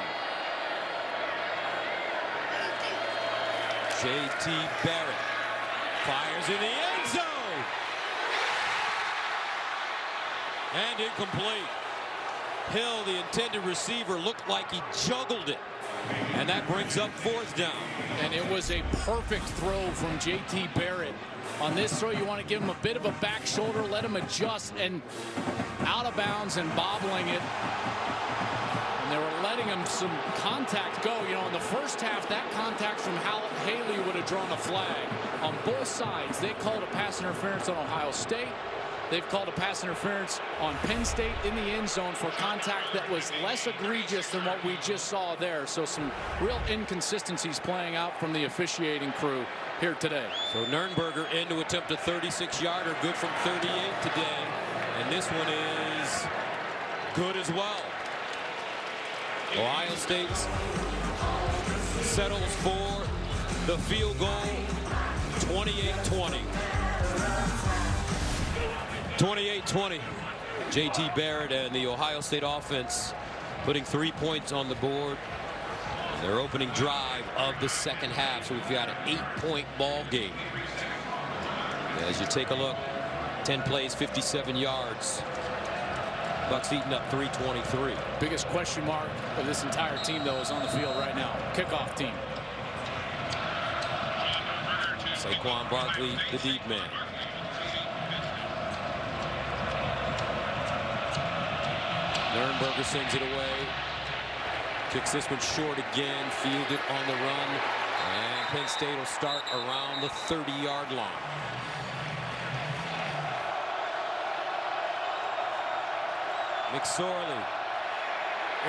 JT Barrett fires in the end zone. And incomplete. Hill, the intended receiver, looked like he juggled it. And that brings up fourth down. And it was a perfect throw from JT Barrett. On this throw, you want to give him a bit of a back shoulder, let him adjust, and out of bounds and bobbling it. And they were letting him some contact go. You know, in the first half, that contact from Haley would have drawn a flag. On both sides, they called a pass interference on Ohio State. They've called a pass interference on Penn State in the end zone for contact that was less egregious than what we just saw there. So some real inconsistencies playing out from the officiating crew here today. So Nurnberger in to attempt a 36-yarder, good from 38 today. And this one is good as well. Ohio State settles for the field goal, 28-20. 28-20. JT Barrett and the Ohio State offense putting 3 points on the board. Their opening drive of the second half. So we've got an 8-point ball game. As you take a look, 10 plays, 57 yards. Bucks eating up 323. Biggest question mark of this entire team, though, is on the field right now. Kickoff team. Saquon Barkley, the deep man. Nurnberger sends it away. Kicks this one short again. Fielded on the run. And Penn State will start around the 30-yard line. McSorley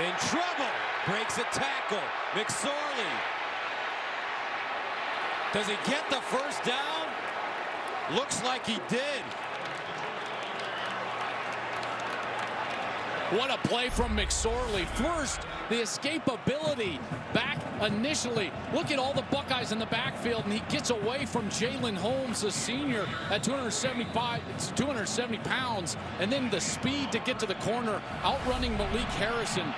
in trouble. Breaks a tackle. McSorley. Does he get the first down? Looks like he did. What a play from McSorley. First, the escapability back initially. Look at all the Buckeyes in the backfield, and he gets away from Jalen Holmes, the senior, at 270 pounds. And then the speed to get to the corner, outrunning Malik Harrison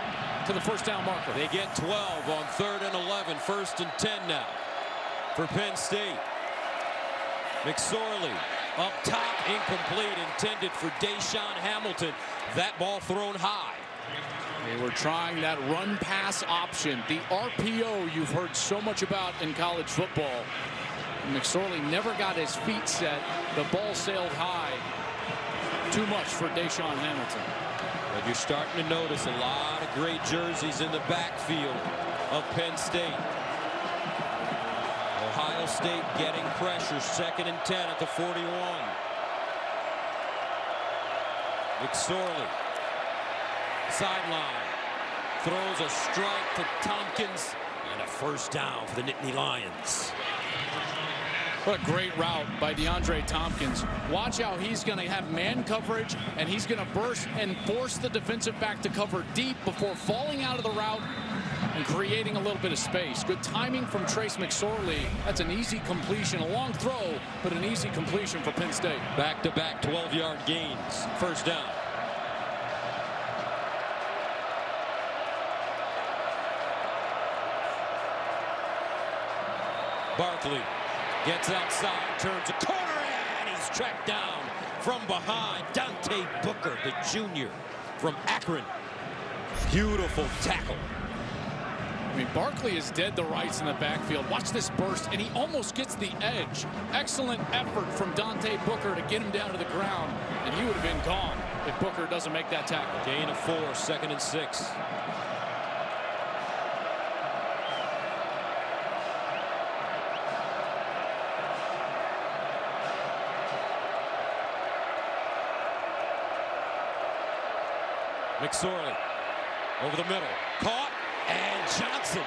to the first down marker. They get 12 on 3rd and 11. 1st and 10 now for Penn State. McSorley up top, incomplete, intended for Deshaun Hamilton. That ball thrown high. They were trying that run pass option, the RPO you've heard so much about in college football. McSorley never got his feet set. The ball sailed high. Too much for Deshaun Hamilton. But you're starting to notice a lot of great jerseys in the backfield of Penn State. Ohio State getting pressure. 2nd and 10 at the 41. McSorley, sideline, throws a strike to Tompkins, and a first down for the Nittany Lions. What a great route by DeAndre Tompkins. Watch how he's going to have man coverage, and he's going to burst and force the defensive back to cover deep before falling out of the route and creating a little bit of space. Good timing from Trace McSorley. That's an easy completion, a long throw, but an easy completion for Penn State. Back-to-back 12-yard gains. First down. Barkley gets outside, turns a corner, and he's tracked down from behind. Dante Booker, the junior from Akron. Beautiful tackle. I mean, Barkley is dead to rights in the backfield. Watch this burst, and he almost gets the edge. Excellent effort from Dante Booker to get him down to the ground, and he would have been gone if Booker doesn't make that tackle. Gain of 4, 2nd and 6. McSorley over the middle. Caught, and Johnson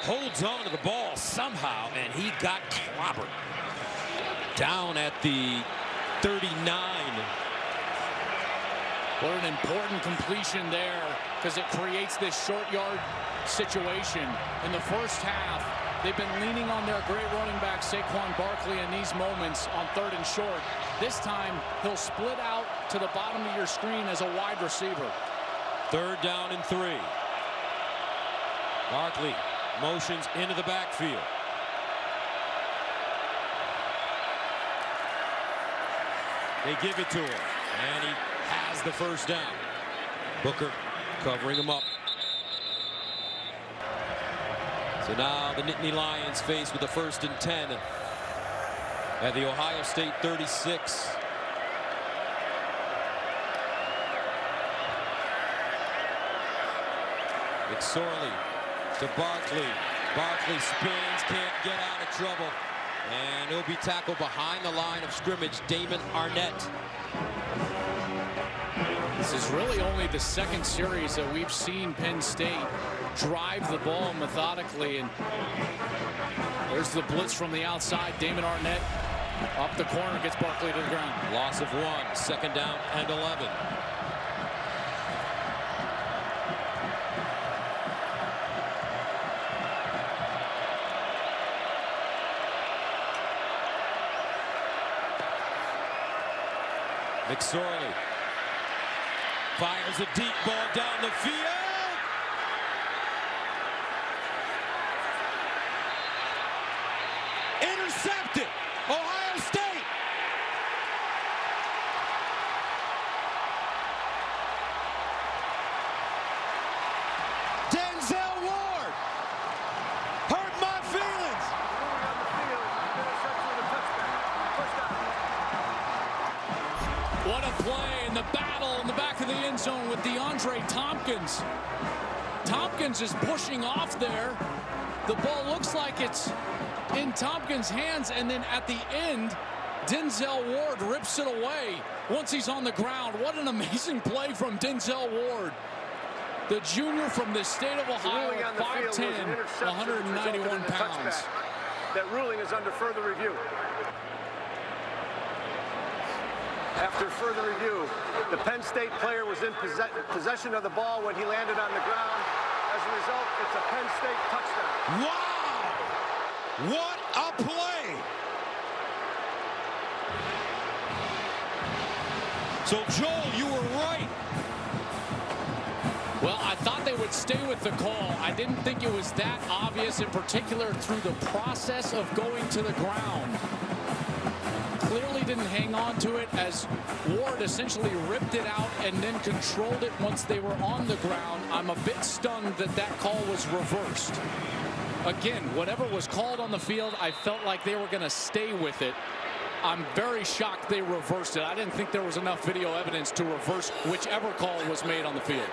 holds on to the ball somehow, and he got clobbered. Down at the 39. What an important completion there, because it creates this short yard situation. In the first half, they've been leaning on their great running back, Saquon Barkley, in these moments on 3rd and short. This time, he'll split out to the bottom of your screen as a wide receiver. 3rd down and 3. Barkley motions into the backfield. They give it to him, and he has the 1st down. Booker covering him up. So now the Nittany Lions faced with the 1st and 10 at the Ohio State 36. McSorley to Barkley. Barkley spins, can't get out of trouble. And he'll be tackled behind the line of scrimmage. Damon Arnett. This is really only the 2nd series that we've seen Penn State drive the ball methodically. And there's the blitz from the outside. Damon Arnett up the corner, gets Barkley to the ground. Loss of 1, 2nd down and 11. McSorley fires a deep ball down the field. Intercepted. Ohio State. Denzel Ward hurt my feelings. What a play in the battle in the back of the end zone with DeAndre Tompkins. Tompkins is pushing off there. The ball looks like it's in Tompkins' hands, and then at the end, Denzel Ward rips it away once he's on the ground. What an amazing play from Denzel Ward. The junior from the state of Ohio, 5'10", 191 pounds. That ruling is under further review. After further review, the Penn State player was in possession of the ball when he landed on the ground. As a result, it's a Penn State touchdown. Wow! What a play! So, Joel, you were right. Well, I thought they would stay with the call. I didn't think it was that obvious, in particular through the process of going to the ground. Clearly didn't hang on to it as Ward essentially ripped it out and then controlled it once they were on the ground. I'm a bit stunned that that call was reversed. Again, whatever was called on the field, I felt like they were going to stay with it. I'm very shocked they reversed it. I didn't think there was enough video evidence to reverse whichever call was made on the field.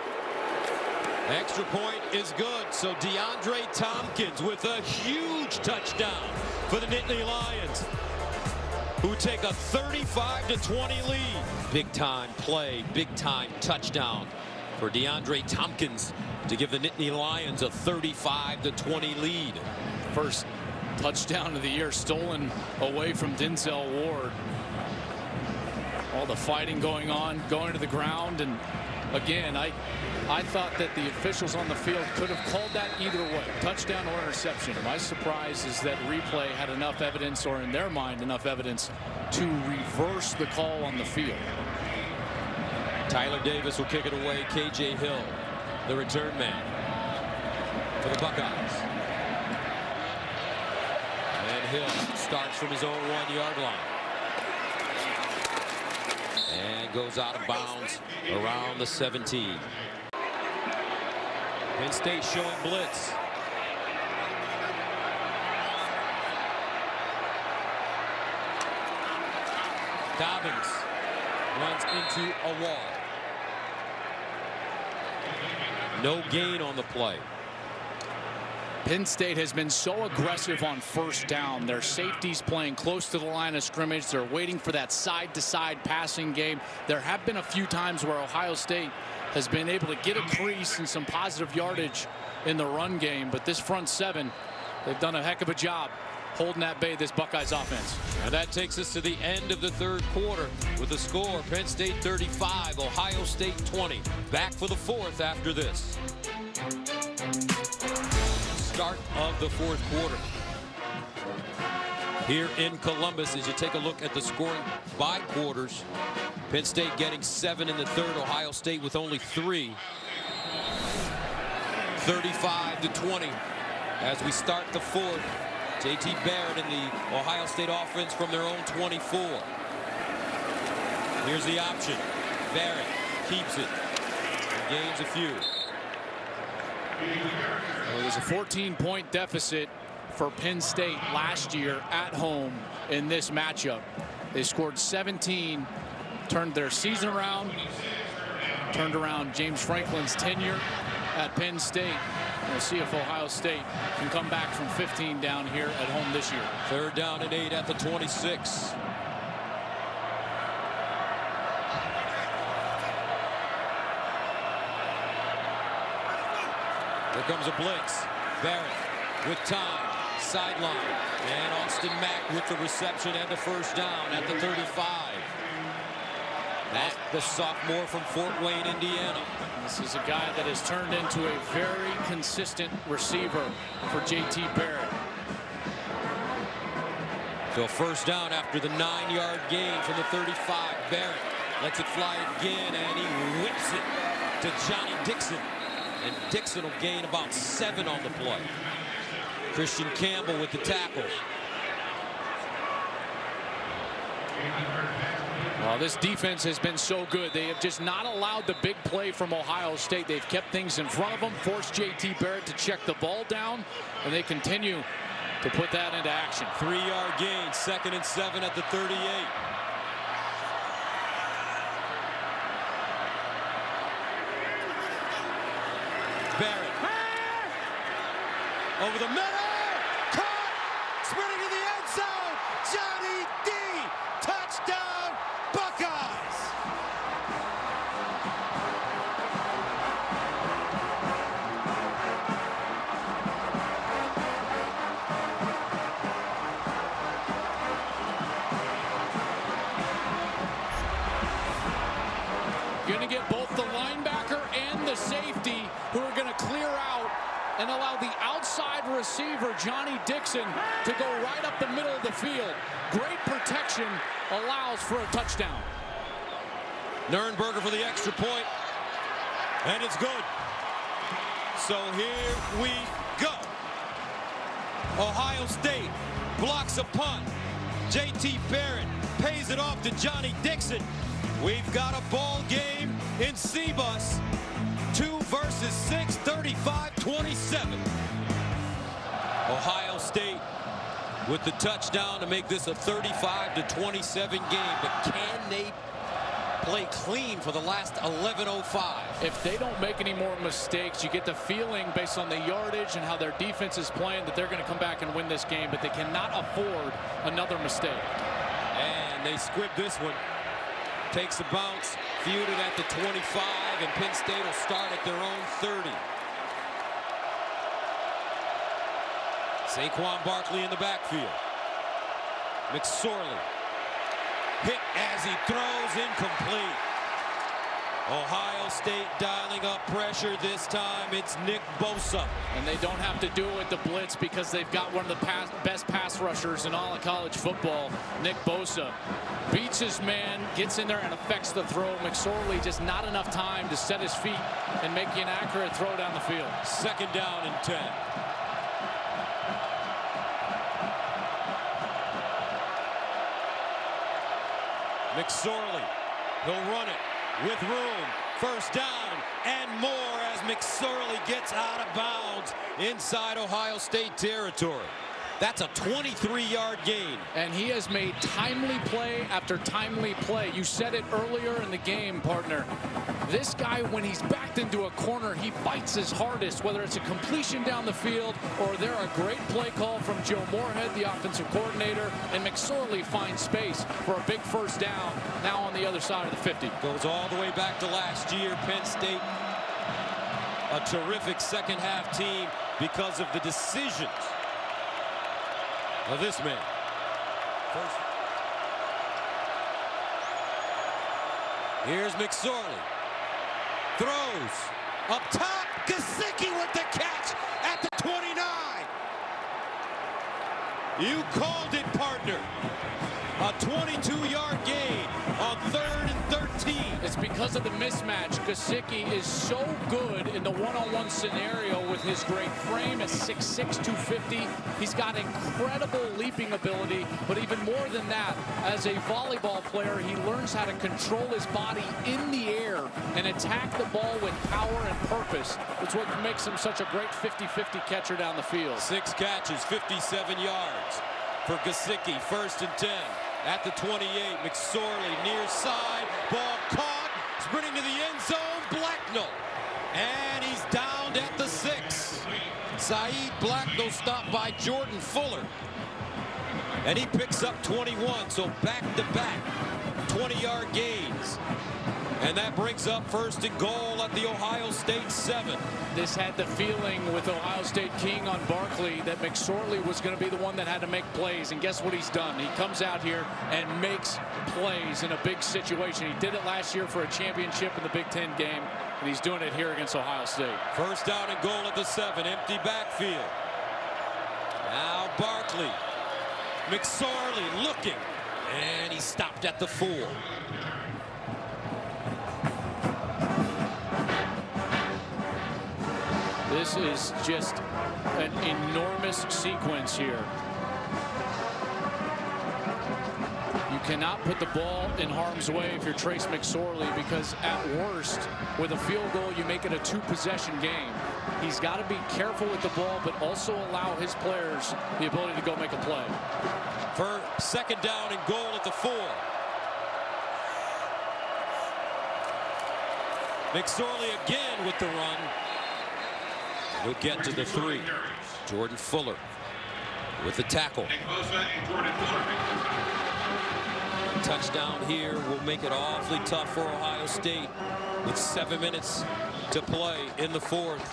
Extra point is good. So DeAndre Tompkins with a huge touchdown for the Nittany Lions, who take a 35-20 lead. Big time play, big time touchdown for DeAndre Tompkins to give the Nittany Lions a 35-20 lead. First touchdown of the year stolen away from Denzel Ward. All the fighting going on, going to the ground, and again, I thought that the officials on the field could have called that either way, touchdown or interception. My surprise is that replay had enough evidence, or in their mind enough evidence, to reverse the call on the field. Tyler Davis will kick it away. KJ Hill, the return man for the Buckeyes. And Hill starts from his own 1-yard line and goes out of bounds around the 17. Penn State showing blitz. Dobbins runs into a wall. No gain on the play. Penn State has been so aggressive on first down. Their safeties playing close to the line of scrimmage. They're waiting for that side-to-side passing game. There have been a few times where Ohio State has been able to get a crease and some positive yardage in the run game. But this front seven, they've done a heck of a job holding at bay this Buckeyes offense. And that takes us to the end of the third quarter with the score: Penn State 35, Ohio State 20. Back for the fourth after this. Start of the fourth quarter here in Columbus. As you take a look at the scoring by quarters, Penn State getting 7 in the third, Ohio State with only 3. 35-20 as we start the fourth. JT Barrett in the Ohio State offense from their own 24. Here's the option. Barrett keeps it and gains a few. Well, it was a 14-point deficit for Penn State last year at home in this matchup. They scored 17, turned their season around, turned around James Franklin's tenure at Penn State. We'll see if Ohio State can come back from 15 down here at home this year. 3rd down and 8 at the 26. Here comes a blitz. Barrett with time, sideline, and Austin Mack with the reception and the first down at the 35. Mack, the sophomore from Fort Wayne, Indiana. This is a guy that has turned into a very consistent receiver for JT Barrett. So first down after the 9-yard gain from the 35. Barrett lets it fly again, and he whips it to Johnny Dixon. And Dixon will gain about 7 on the play. Christian Campbell with the tackle. Well, this defense has been so good. They have just not allowed the big play from Ohio State. They've kept things in front of them, forced JT Barrett to check the ball down, and they continue to put that into action. 3-yard gain, 2nd and 7 at the 38. Barrett over the middle, caught, sprinting to the end zone. Johnny D, touchdown, Buckeyes. Going to get both the linebacker and the safety, who are going to clear out and allow the outside receiver, Johnny Dixon, to go right up the middle of the field. Great protection, allows for a touchdown. Nurnberger for the extra point, and it's good. So here we go. Ohio State blocks a punt. JT Barrett pays it off to Johnny Dixon. We've got a ball game in C-Bus. 2 versus 6, 35-27. Ohio State with the touchdown to make this a 35-27 game. But can they play clean for the last 11:05? If they don't make any more mistakes, you get the feeling based on the yardage and how their defense is playing that they're going to come back and win this game, but they cannot afford another mistake. And they squib this one. Takes a bounce, fielded at the 25, and Penn State will start at their own 30. Saquon Barkley in the backfield. McSorley hit as he throws, incomplete. Ohio State dialing up pressure this time. It's Nick Bosa. And they don't have to do it with the blitz because they've got one of the best pass rushers in all of college football. Nick Bosa beats his man, gets in there and affects the throw. McSorley just not enough time to set his feet and make an accurate throw down the field. 2nd down and 10. McSorley, he'll run it with room. 1st down and more as McSorley gets out of bounds inside Ohio State territory. That's a 23-yard gain. And he has made timely play after timely play. You said it earlier in the game, partner. This guy, when he's backed into a corner, he fights his hardest, whether it's a completion down the field or there a great play call from Joe Moorhead, the offensive coordinator, and McSorley finds space for a big first down now on the other side of the 50. Goes all the way back to last year. Penn State, a terrific second half team because of the decisions of this man. Here's McSorley. Throws. Up top. Gesicki with the catch at the 29. You called it, partner. A 22-yard gain on 3rd and 13. It's because of the mismatch. Gesicki is so good in the one-on-one scenario with his great frame at 6'6", 250. He's got incredible leaping ability, but even more than that, as a volleyball player, he learns how to control his body in the air and attack the ball with power and purpose. It's what makes him such a great 50-50 catcher down the field. 6 catches, 57 yards for Gesicki. 1st and 10. At the 28, McSorley near side, ball caught, sprinting to the end zone, Blacknell. And he's downed at the 6. Saeed Blacknell stopped by Jordan Fuller. And he picks up 21, so back-to-back 20-yard gains. And that brings up 1st and goal at the Ohio State 7. This had the feeling with Ohio State keying on Barkley that McSorley was going to be the one that had to make plays. And guess what he's done? He comes out here and makes plays in a big situation. He did it last year for a championship in the Big Ten game, and he's doing it here against Ohio State. 1st down and goal at the 7. Empty backfield. Now Barkley. McSorley looking. And he stopped at the 4. This is just an enormous sequence here. You cannot put the ball in harm's way if you're Trace McSorley, because at worst, with a field goal, you make it a 2-possession game. He's got to be careful with the ball, but also allow his players the ability to go make a play. For 2nd down and goal at the 4. McSorley again with the run. He'll get to the 3. Jordan Fuller with the tackle. Touchdown here will make it awfully tough for Ohio State with 7 minutes to play in the 4th.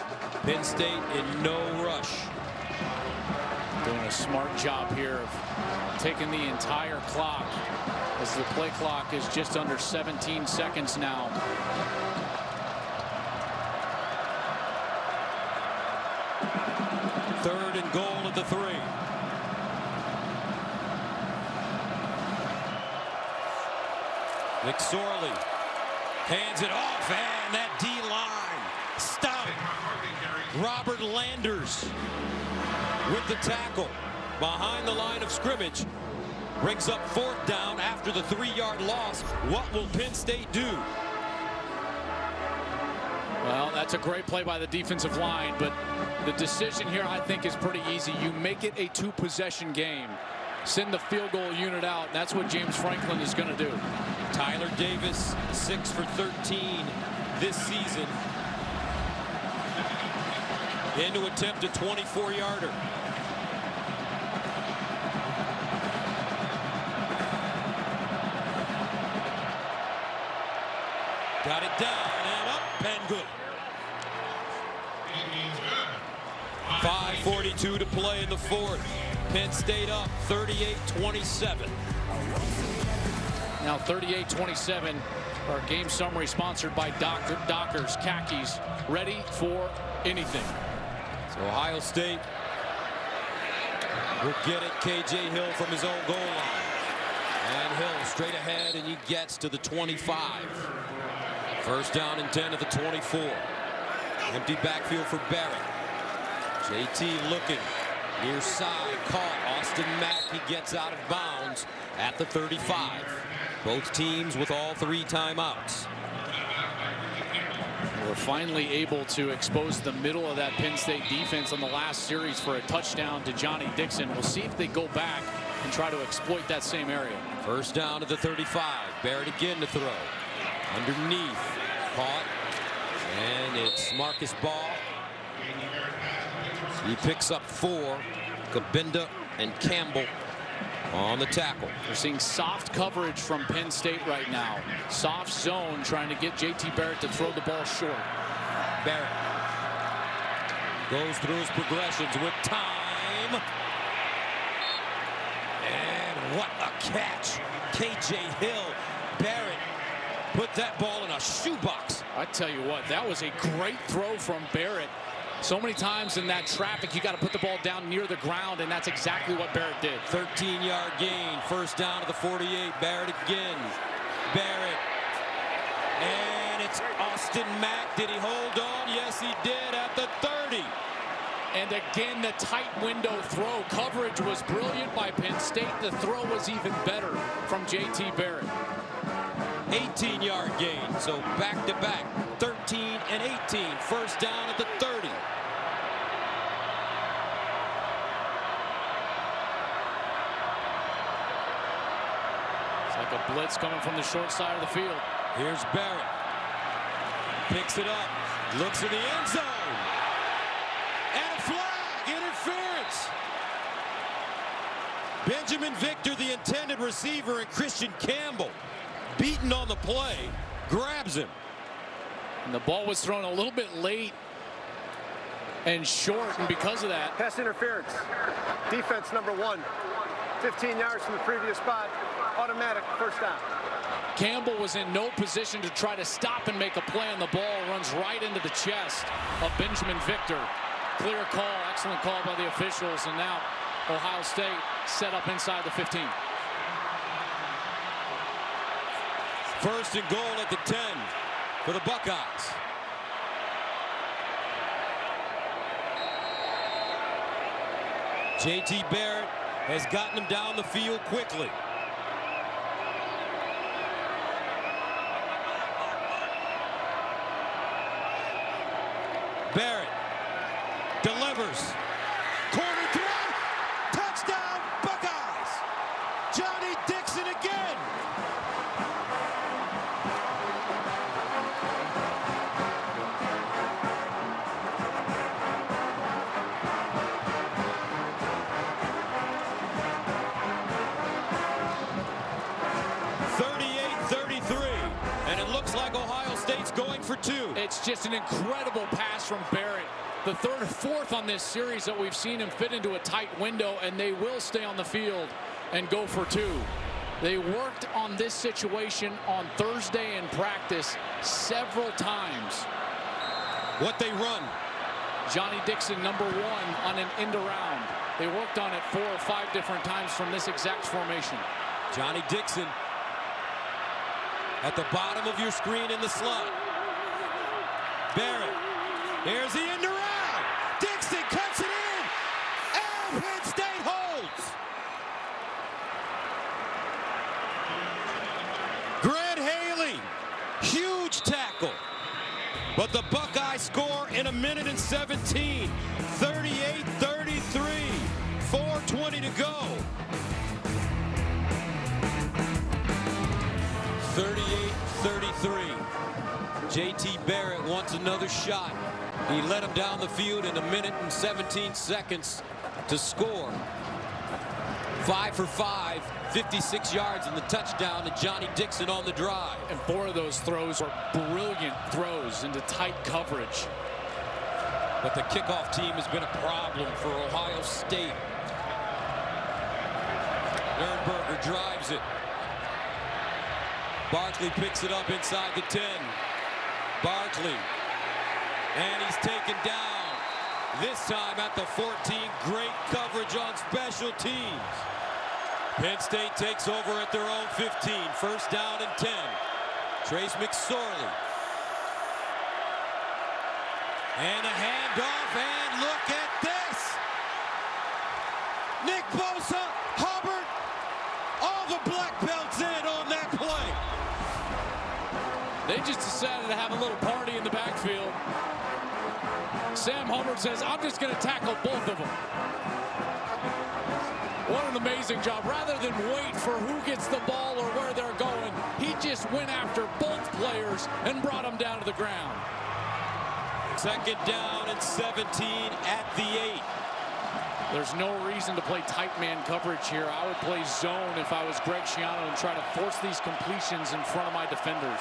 Penn State in no rush. Doing a smart job here of taking the entire clock, as the play clock is just under 17 seconds now. Third and goal at the 3. McSorley hands it off, and that D-line stop. Robert Landers with the tackle behind the line of scrimmage. Brings up 4th down after the 3-yard loss. What will Penn State do? Well, that's a great play by the defensive line, but the decision here, I think, is pretty easy. You make it a 2-possession game. Send the field goal unit out. That's what James Franklin is going to do. Tyler Davis, 6 for 13 this season. In to attempt a 24-yarder. Got it down and up and good. 5:42 to play in the 4th. Penn State up 38-27. Now 38-27. Our game summary sponsored by Dockers Khakis. Ready for anything. So Ohio State will get it. KJ Hill from his own goal line. And Hill straight ahead, and he gets to the 25. 1st down and 10 at the 24. Empty backfield for Barrett. JT looking. Near side, caught. Austin Mack, he gets out of bounds at the 35. Both teams with all 3 timeouts. We're finally able to expose the middle of that Penn State defense on the last series for a touchdown to Johnny Dixon. We'll see if they go back and try to exploit that same area. First down at the 35. Barrett again to throw. Underneath. Caught. And it's Marcus Ball. He picks up 4. Kabinda and Campbell on the tackle. We're seeing soft coverage from Penn State right now. Soft zone trying to get JT Barrett to throw the ball short. Barrett goes through his progressions with time. And what a catch. KJ Hill. Barrett put that ball in a shoebox. I tell you what, that was a great throw from Barrett. So many times in that traffic, you got to put the ball down near the ground, and that's exactly what Barrett did. 13-yard gain. First down to the 48. Barrett again. Barrett. And it's Austin Mack. Did he hold on? Yes, he did at the 30. And again, the tight window throw. Coverage was brilliant by Penn State. The throw was even better from JT Barrett. 18-yard gain. So back-to-back. 13 and 18. First down at the 30. It's like a blitz coming from the short side of the field. Here's Barrett. Picks it up. Looks in the end zone. And a flag. Interference. Benjamin Victor, the intended receiver, and Christian Campbell, beaten on the play, grabs him. And the ball was thrown a little bit late and short, and because of that, pass interference. Defense number 1. 15 yards from the previous spot. Automatic first down. Campbell was in no position to try to stop and make a play on the ball. Runs right into the chest of Benjamin Victor. Clear call, excellent call by the officials, and now Ohio State set up inside the 15. First and goal at the 10 for the Buckeyes. JT Barrett has gotten him down the field quickly. Barrett delivers. Corner throw. Touchdown Buckeyes. Johnny Dixon again. Like Ohio State's going for 2. It's just an incredible pass from Barrett. The third or fourth on this series that we've seen him fit into a tight window, and they will stay on the field and go for 2. They worked on this situation on Thursday in practice several times. What they run? Johnny Dixon, number 1 on an end around. They worked on it 4 or 5 different times from this exact formation. Johnny Dixon at the bottom of your screen in the slot. Barrett. Here's the end around. Dixon cuts it in. And Penn State holds. Grant Haley. Huge tackle. But the Buckeyes score in 1:17. 38-33. 4:20 to go. 38-33. JT Barrett wants another shot. He led him down the field in 1:17 to score. 5 for 5, 56 yards in the touchdown, and Johnny Dixon on the drive. And 4 of those throws are brilliant throws into tight coverage. But the kickoff team has been a problem for Ohio State. Nurnberger drives it. Barkley picks it up inside the 10. Barkley. And he's taken down. This time at the 14. Great coverage on special teams. Penn State takes over at their own 15. First down and 10. Trace McSorley. And a handoff, and look at this. Nick Bosa, Hubbard, all the black belts in on that play. They just decided to have a little party in the backfield. Sam Hubbard says, I'm just going to tackle both of them. What an amazing job. Rather than wait for who gets the ball or where they're going, he just went after both players and brought them down to the ground. Second down and 17 at the 8. There's no reason to play tight man coverage here. I would play zone if I was Greg Schiano and try to force these completions in front of my defenders.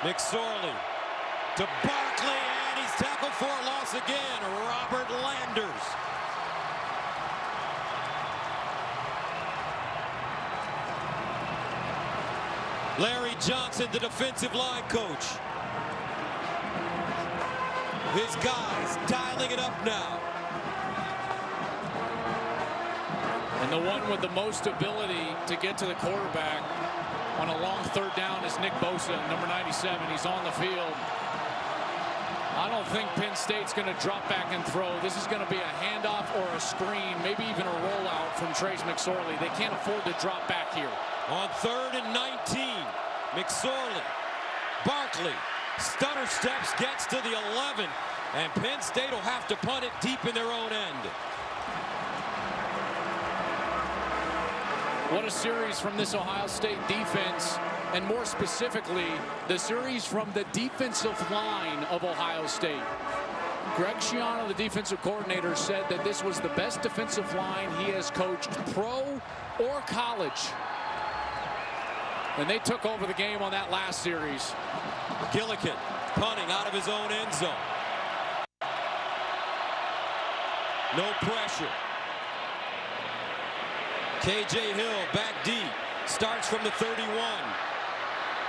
McSorley to Barkley, and he's tackled for a loss again. Robert Landers. Larry Johnson, the defensive line coach. His guys dialing it up now. And the one with the most ability to get to the quarterback on a long third down is Nick Bosa, number 97. He's on the field. I don't think Penn State's going to drop back and throw. This is going to be a handoff or a screen, maybe even a rollout from Trace McSorley. They can't afford to drop back here. On 3rd and 19, McSorley, Barkley, stutter steps, gets to the 11, and Penn State will have to punt it deep in their own end. What a series from this Ohio State defense, and more specifically, the series from the defensive line of Ohio State. Greg Schiano, the defensive coordinator, said that this was the best defensive line he has coached, pro or college. And they took over the game on that last series. Gillikin punting out of his own end zone. No pressure. KJ Hill back deep. Starts from the 31.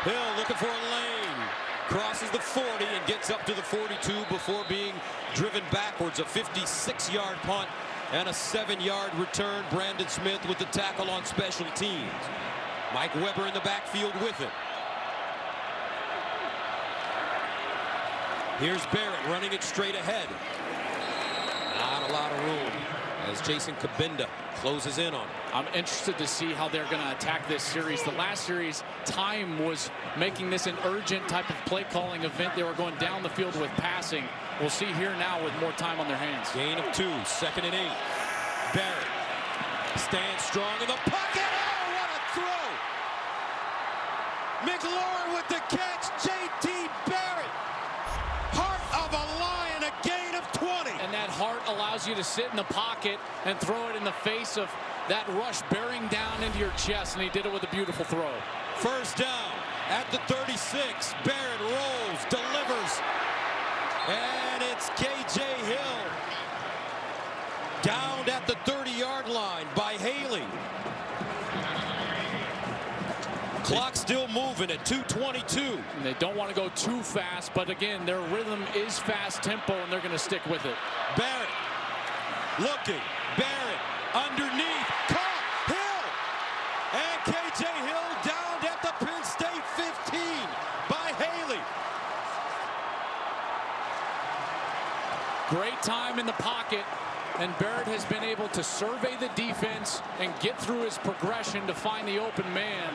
Hill looking for a lane. Crosses the 40 and gets up to the 42 before being driven backwards. A 56-yard punt and a 7-yard return. Brandon Smith with the tackle on special teams. Mike Weber in the backfield with it. Here's Barrett running it straight ahead. Not a lot of room as Jason Kabinda closes in on it. I'm interested to see how they're going to attack this series. The last series, time was making this an urgent type of play calling event. They were going down the field with passing. We'll see here now with more time on their hands. Gain of 2, 2nd and 8. Barrett stands strong in the pocket. Oh, what a throw! McLaurin with the catch. JT Barrett. Heart of a Lion, a gain of 20. And that heart allows you to sit in the pocket and throw it in the face of that rush bearing down into your chest, and he did it with a beautiful throw. First down at the 36. Barrett rolls, delivers, and it's KJ Hill. Downed at the 30-yard line by Haley. Clock still moving at 2:22. And they don't want to go too fast, but again, their rhythm is fast tempo, and they're going to stick with it. Barrett looking. Barrett underneath. Caught. Hill. And KJ Hill downed at the Penn State 15 by Haley. Great time in the pocket, and Barrett has been able to survey the defense and get through his progression to find the open man.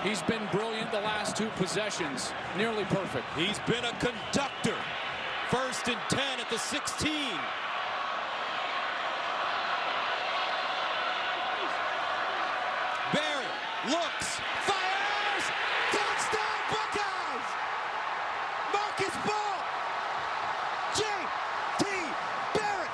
He's been brilliant the last 2 possessions. Nearly perfect. He's been a conductor. 1st and 10 at the 16. Barrett looks, fires, touchdown Buckeyes! Marcus Ball, JT Barrett.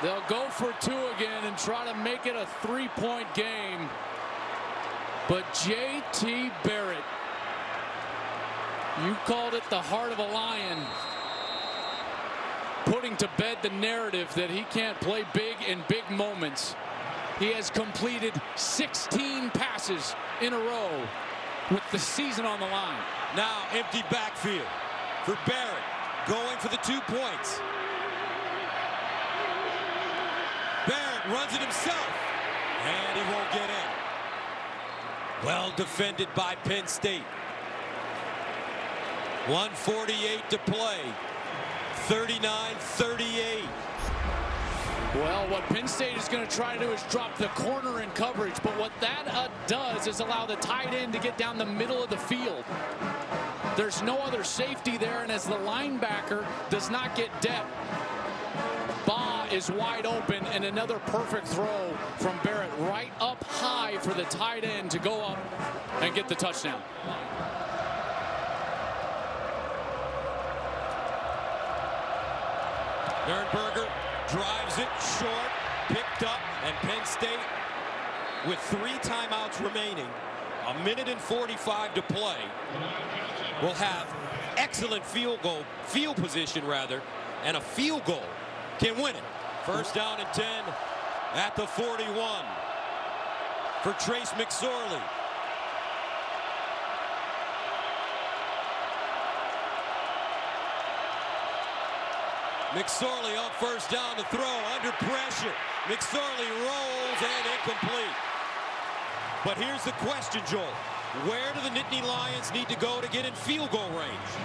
They'll go for 2 again and try to make it a 3-point game. But JT Barrett, you called it the heart of a lion, putting to bed the narrative that he can't play big in big moments. He has completed 16 passes in a row with the season on the line. Now empty backfield for Barrett. going for the 2 points. Barrett runs it himself, and he won't get in. Well defended by Penn State. 1:48 to play. 39-38. Well, what Penn State is going to try to do is drop the corner in coverage, but what that does is allow the tight end to get down the middle of the field. There's no other safety there, and as the linebacker does not get depth, Baugh is wide open, and another perfect throw from Barrett right up high for the tight end to go up and get the touchdown. Nurnberger drives it short, picked up, and Penn State, with 3 timeouts remaining, 1:45 to play, will have excellent field position rather, and a field goal can win it. First down and 10 at the 41 for Trace McSorley. McSorley on first down to throw, under pressure. McSorley rolls and incomplete. But here's the question, Joel. Where do the Nittany Lions need to go to get in field goal range?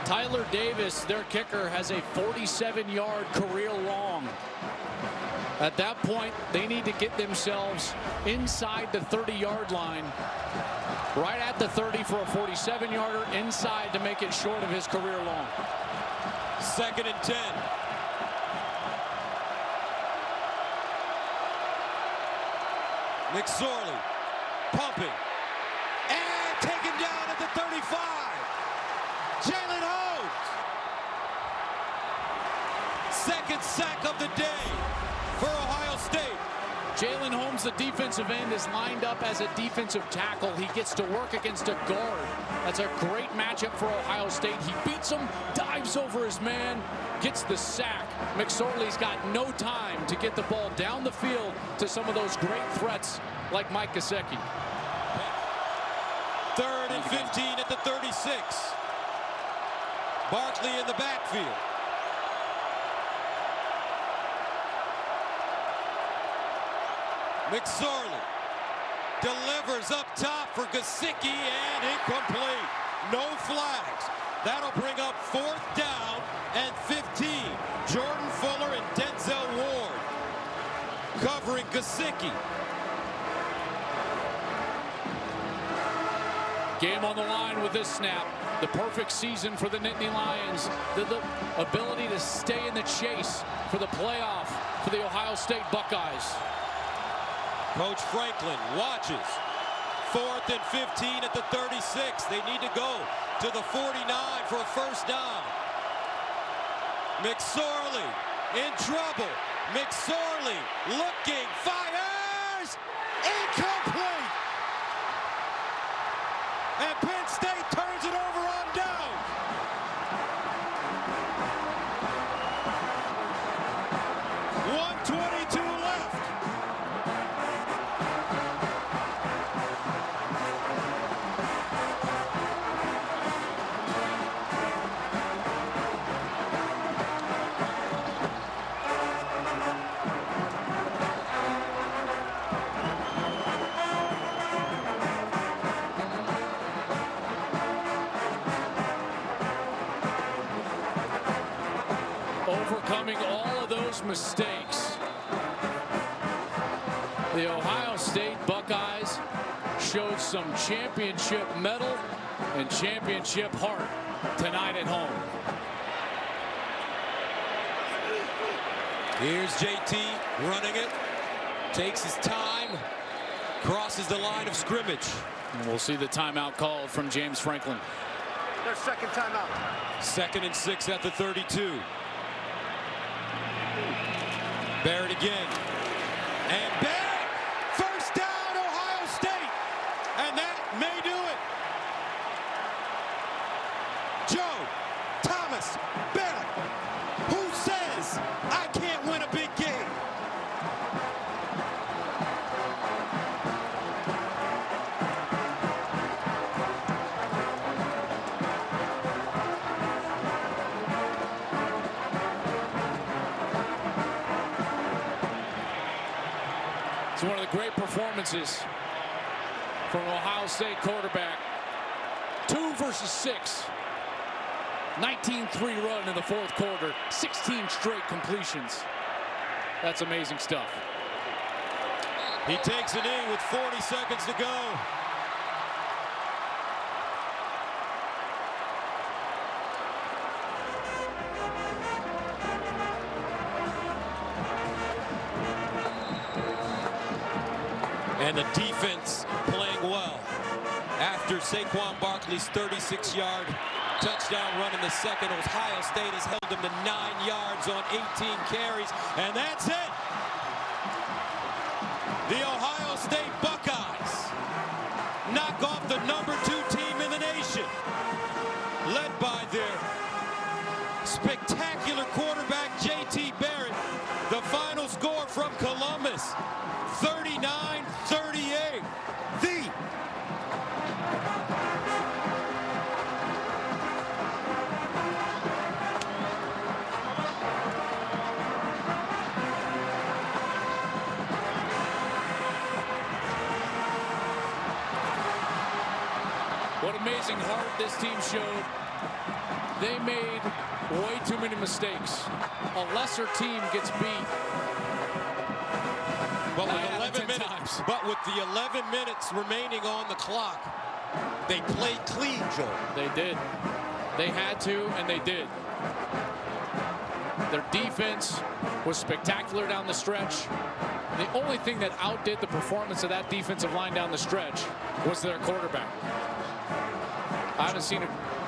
Tyler Davis, their kicker, has a 47-yard career long. At that point, they need to get themselves inside the 30-yard line. Right at the 30 for a 47-yarder, inside to make it short of his career long. 2nd and 10. McSorley pumping and taken down at the 35. Jalen Holmes. 2nd sack of the day for Ohio State. Jalen Holmes, the defensive end, is lined up as a defensive tackle. He gets to work against a guard. That's a great matchup for Ohio State. He beats him, dives over his man, gets the sack. McSorley's got no time to get the ball down the field to some of those great threats like Mike Gesicki. 3rd and 15 at the 36. Barkley in the backfield. McSorley delivers up top for Gesicki and incomplete. No flags. That'll bring up 4th down and 15. Jordan Fuller and Denzel Ward covering Gesicki. Game on the line with this snap. The perfect season for the Nittany Lions. The ability to stay in the chase for the playoff for the Ohio State Buckeyes. Coach Franklin watches. 4th and 15 at the 36. They need to go to the 49 for a first down. McSorley in trouble. McSorley looking, fires, incomplete. And Penn State turns it over on down. .122 left. Overcoming all of those mistakes, the Ohio State Buckeyes showed some championship mettle and championship heart tonight at home. Here's JT running it, takes his time, crosses the line of scrimmage. And we'll see the timeout called from James Franklin. Their 2nd timeout. 2nd and 6 at the 32. Barrett again. And Barrett! First down, Ohio State! And that may do it. Joe Thomas Barrett. Who says I can't win a big game? It's one of the great performances from Ohio State quarterback. 2 versus 6. 19-3 run in the fourth quarter. 16 straight completions. That's amazing stuff. He takes a knee with 40 seconds to go. And the defense playing well. After Saquon Barkley's 36-yard touchdown run in the second, Ohio State has held him to 9 yards on 18 carries, and that's it. The Ohio State Buckeyes knock off the #2 team in the nation, led by their spectacular quarterback, JT Barrett. The final score from Columbus, 39-38. What amazing heart this team showed. They made way too many mistakes. A lesser team gets beat. But with the 11 minutes remaining on the clock, they played clean, Joel. They did. They had to, and they did. Their defense was spectacular down the stretch. The only thing that outdid the performance of that defensive line down the stretch was their quarterback. I haven't seen a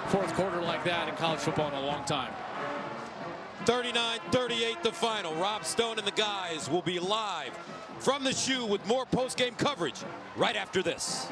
fourth quarter like that in college football in a long time. 39-38 the final. Rob Stone and the guys will be live from the shoe with more post-game coverage right after this.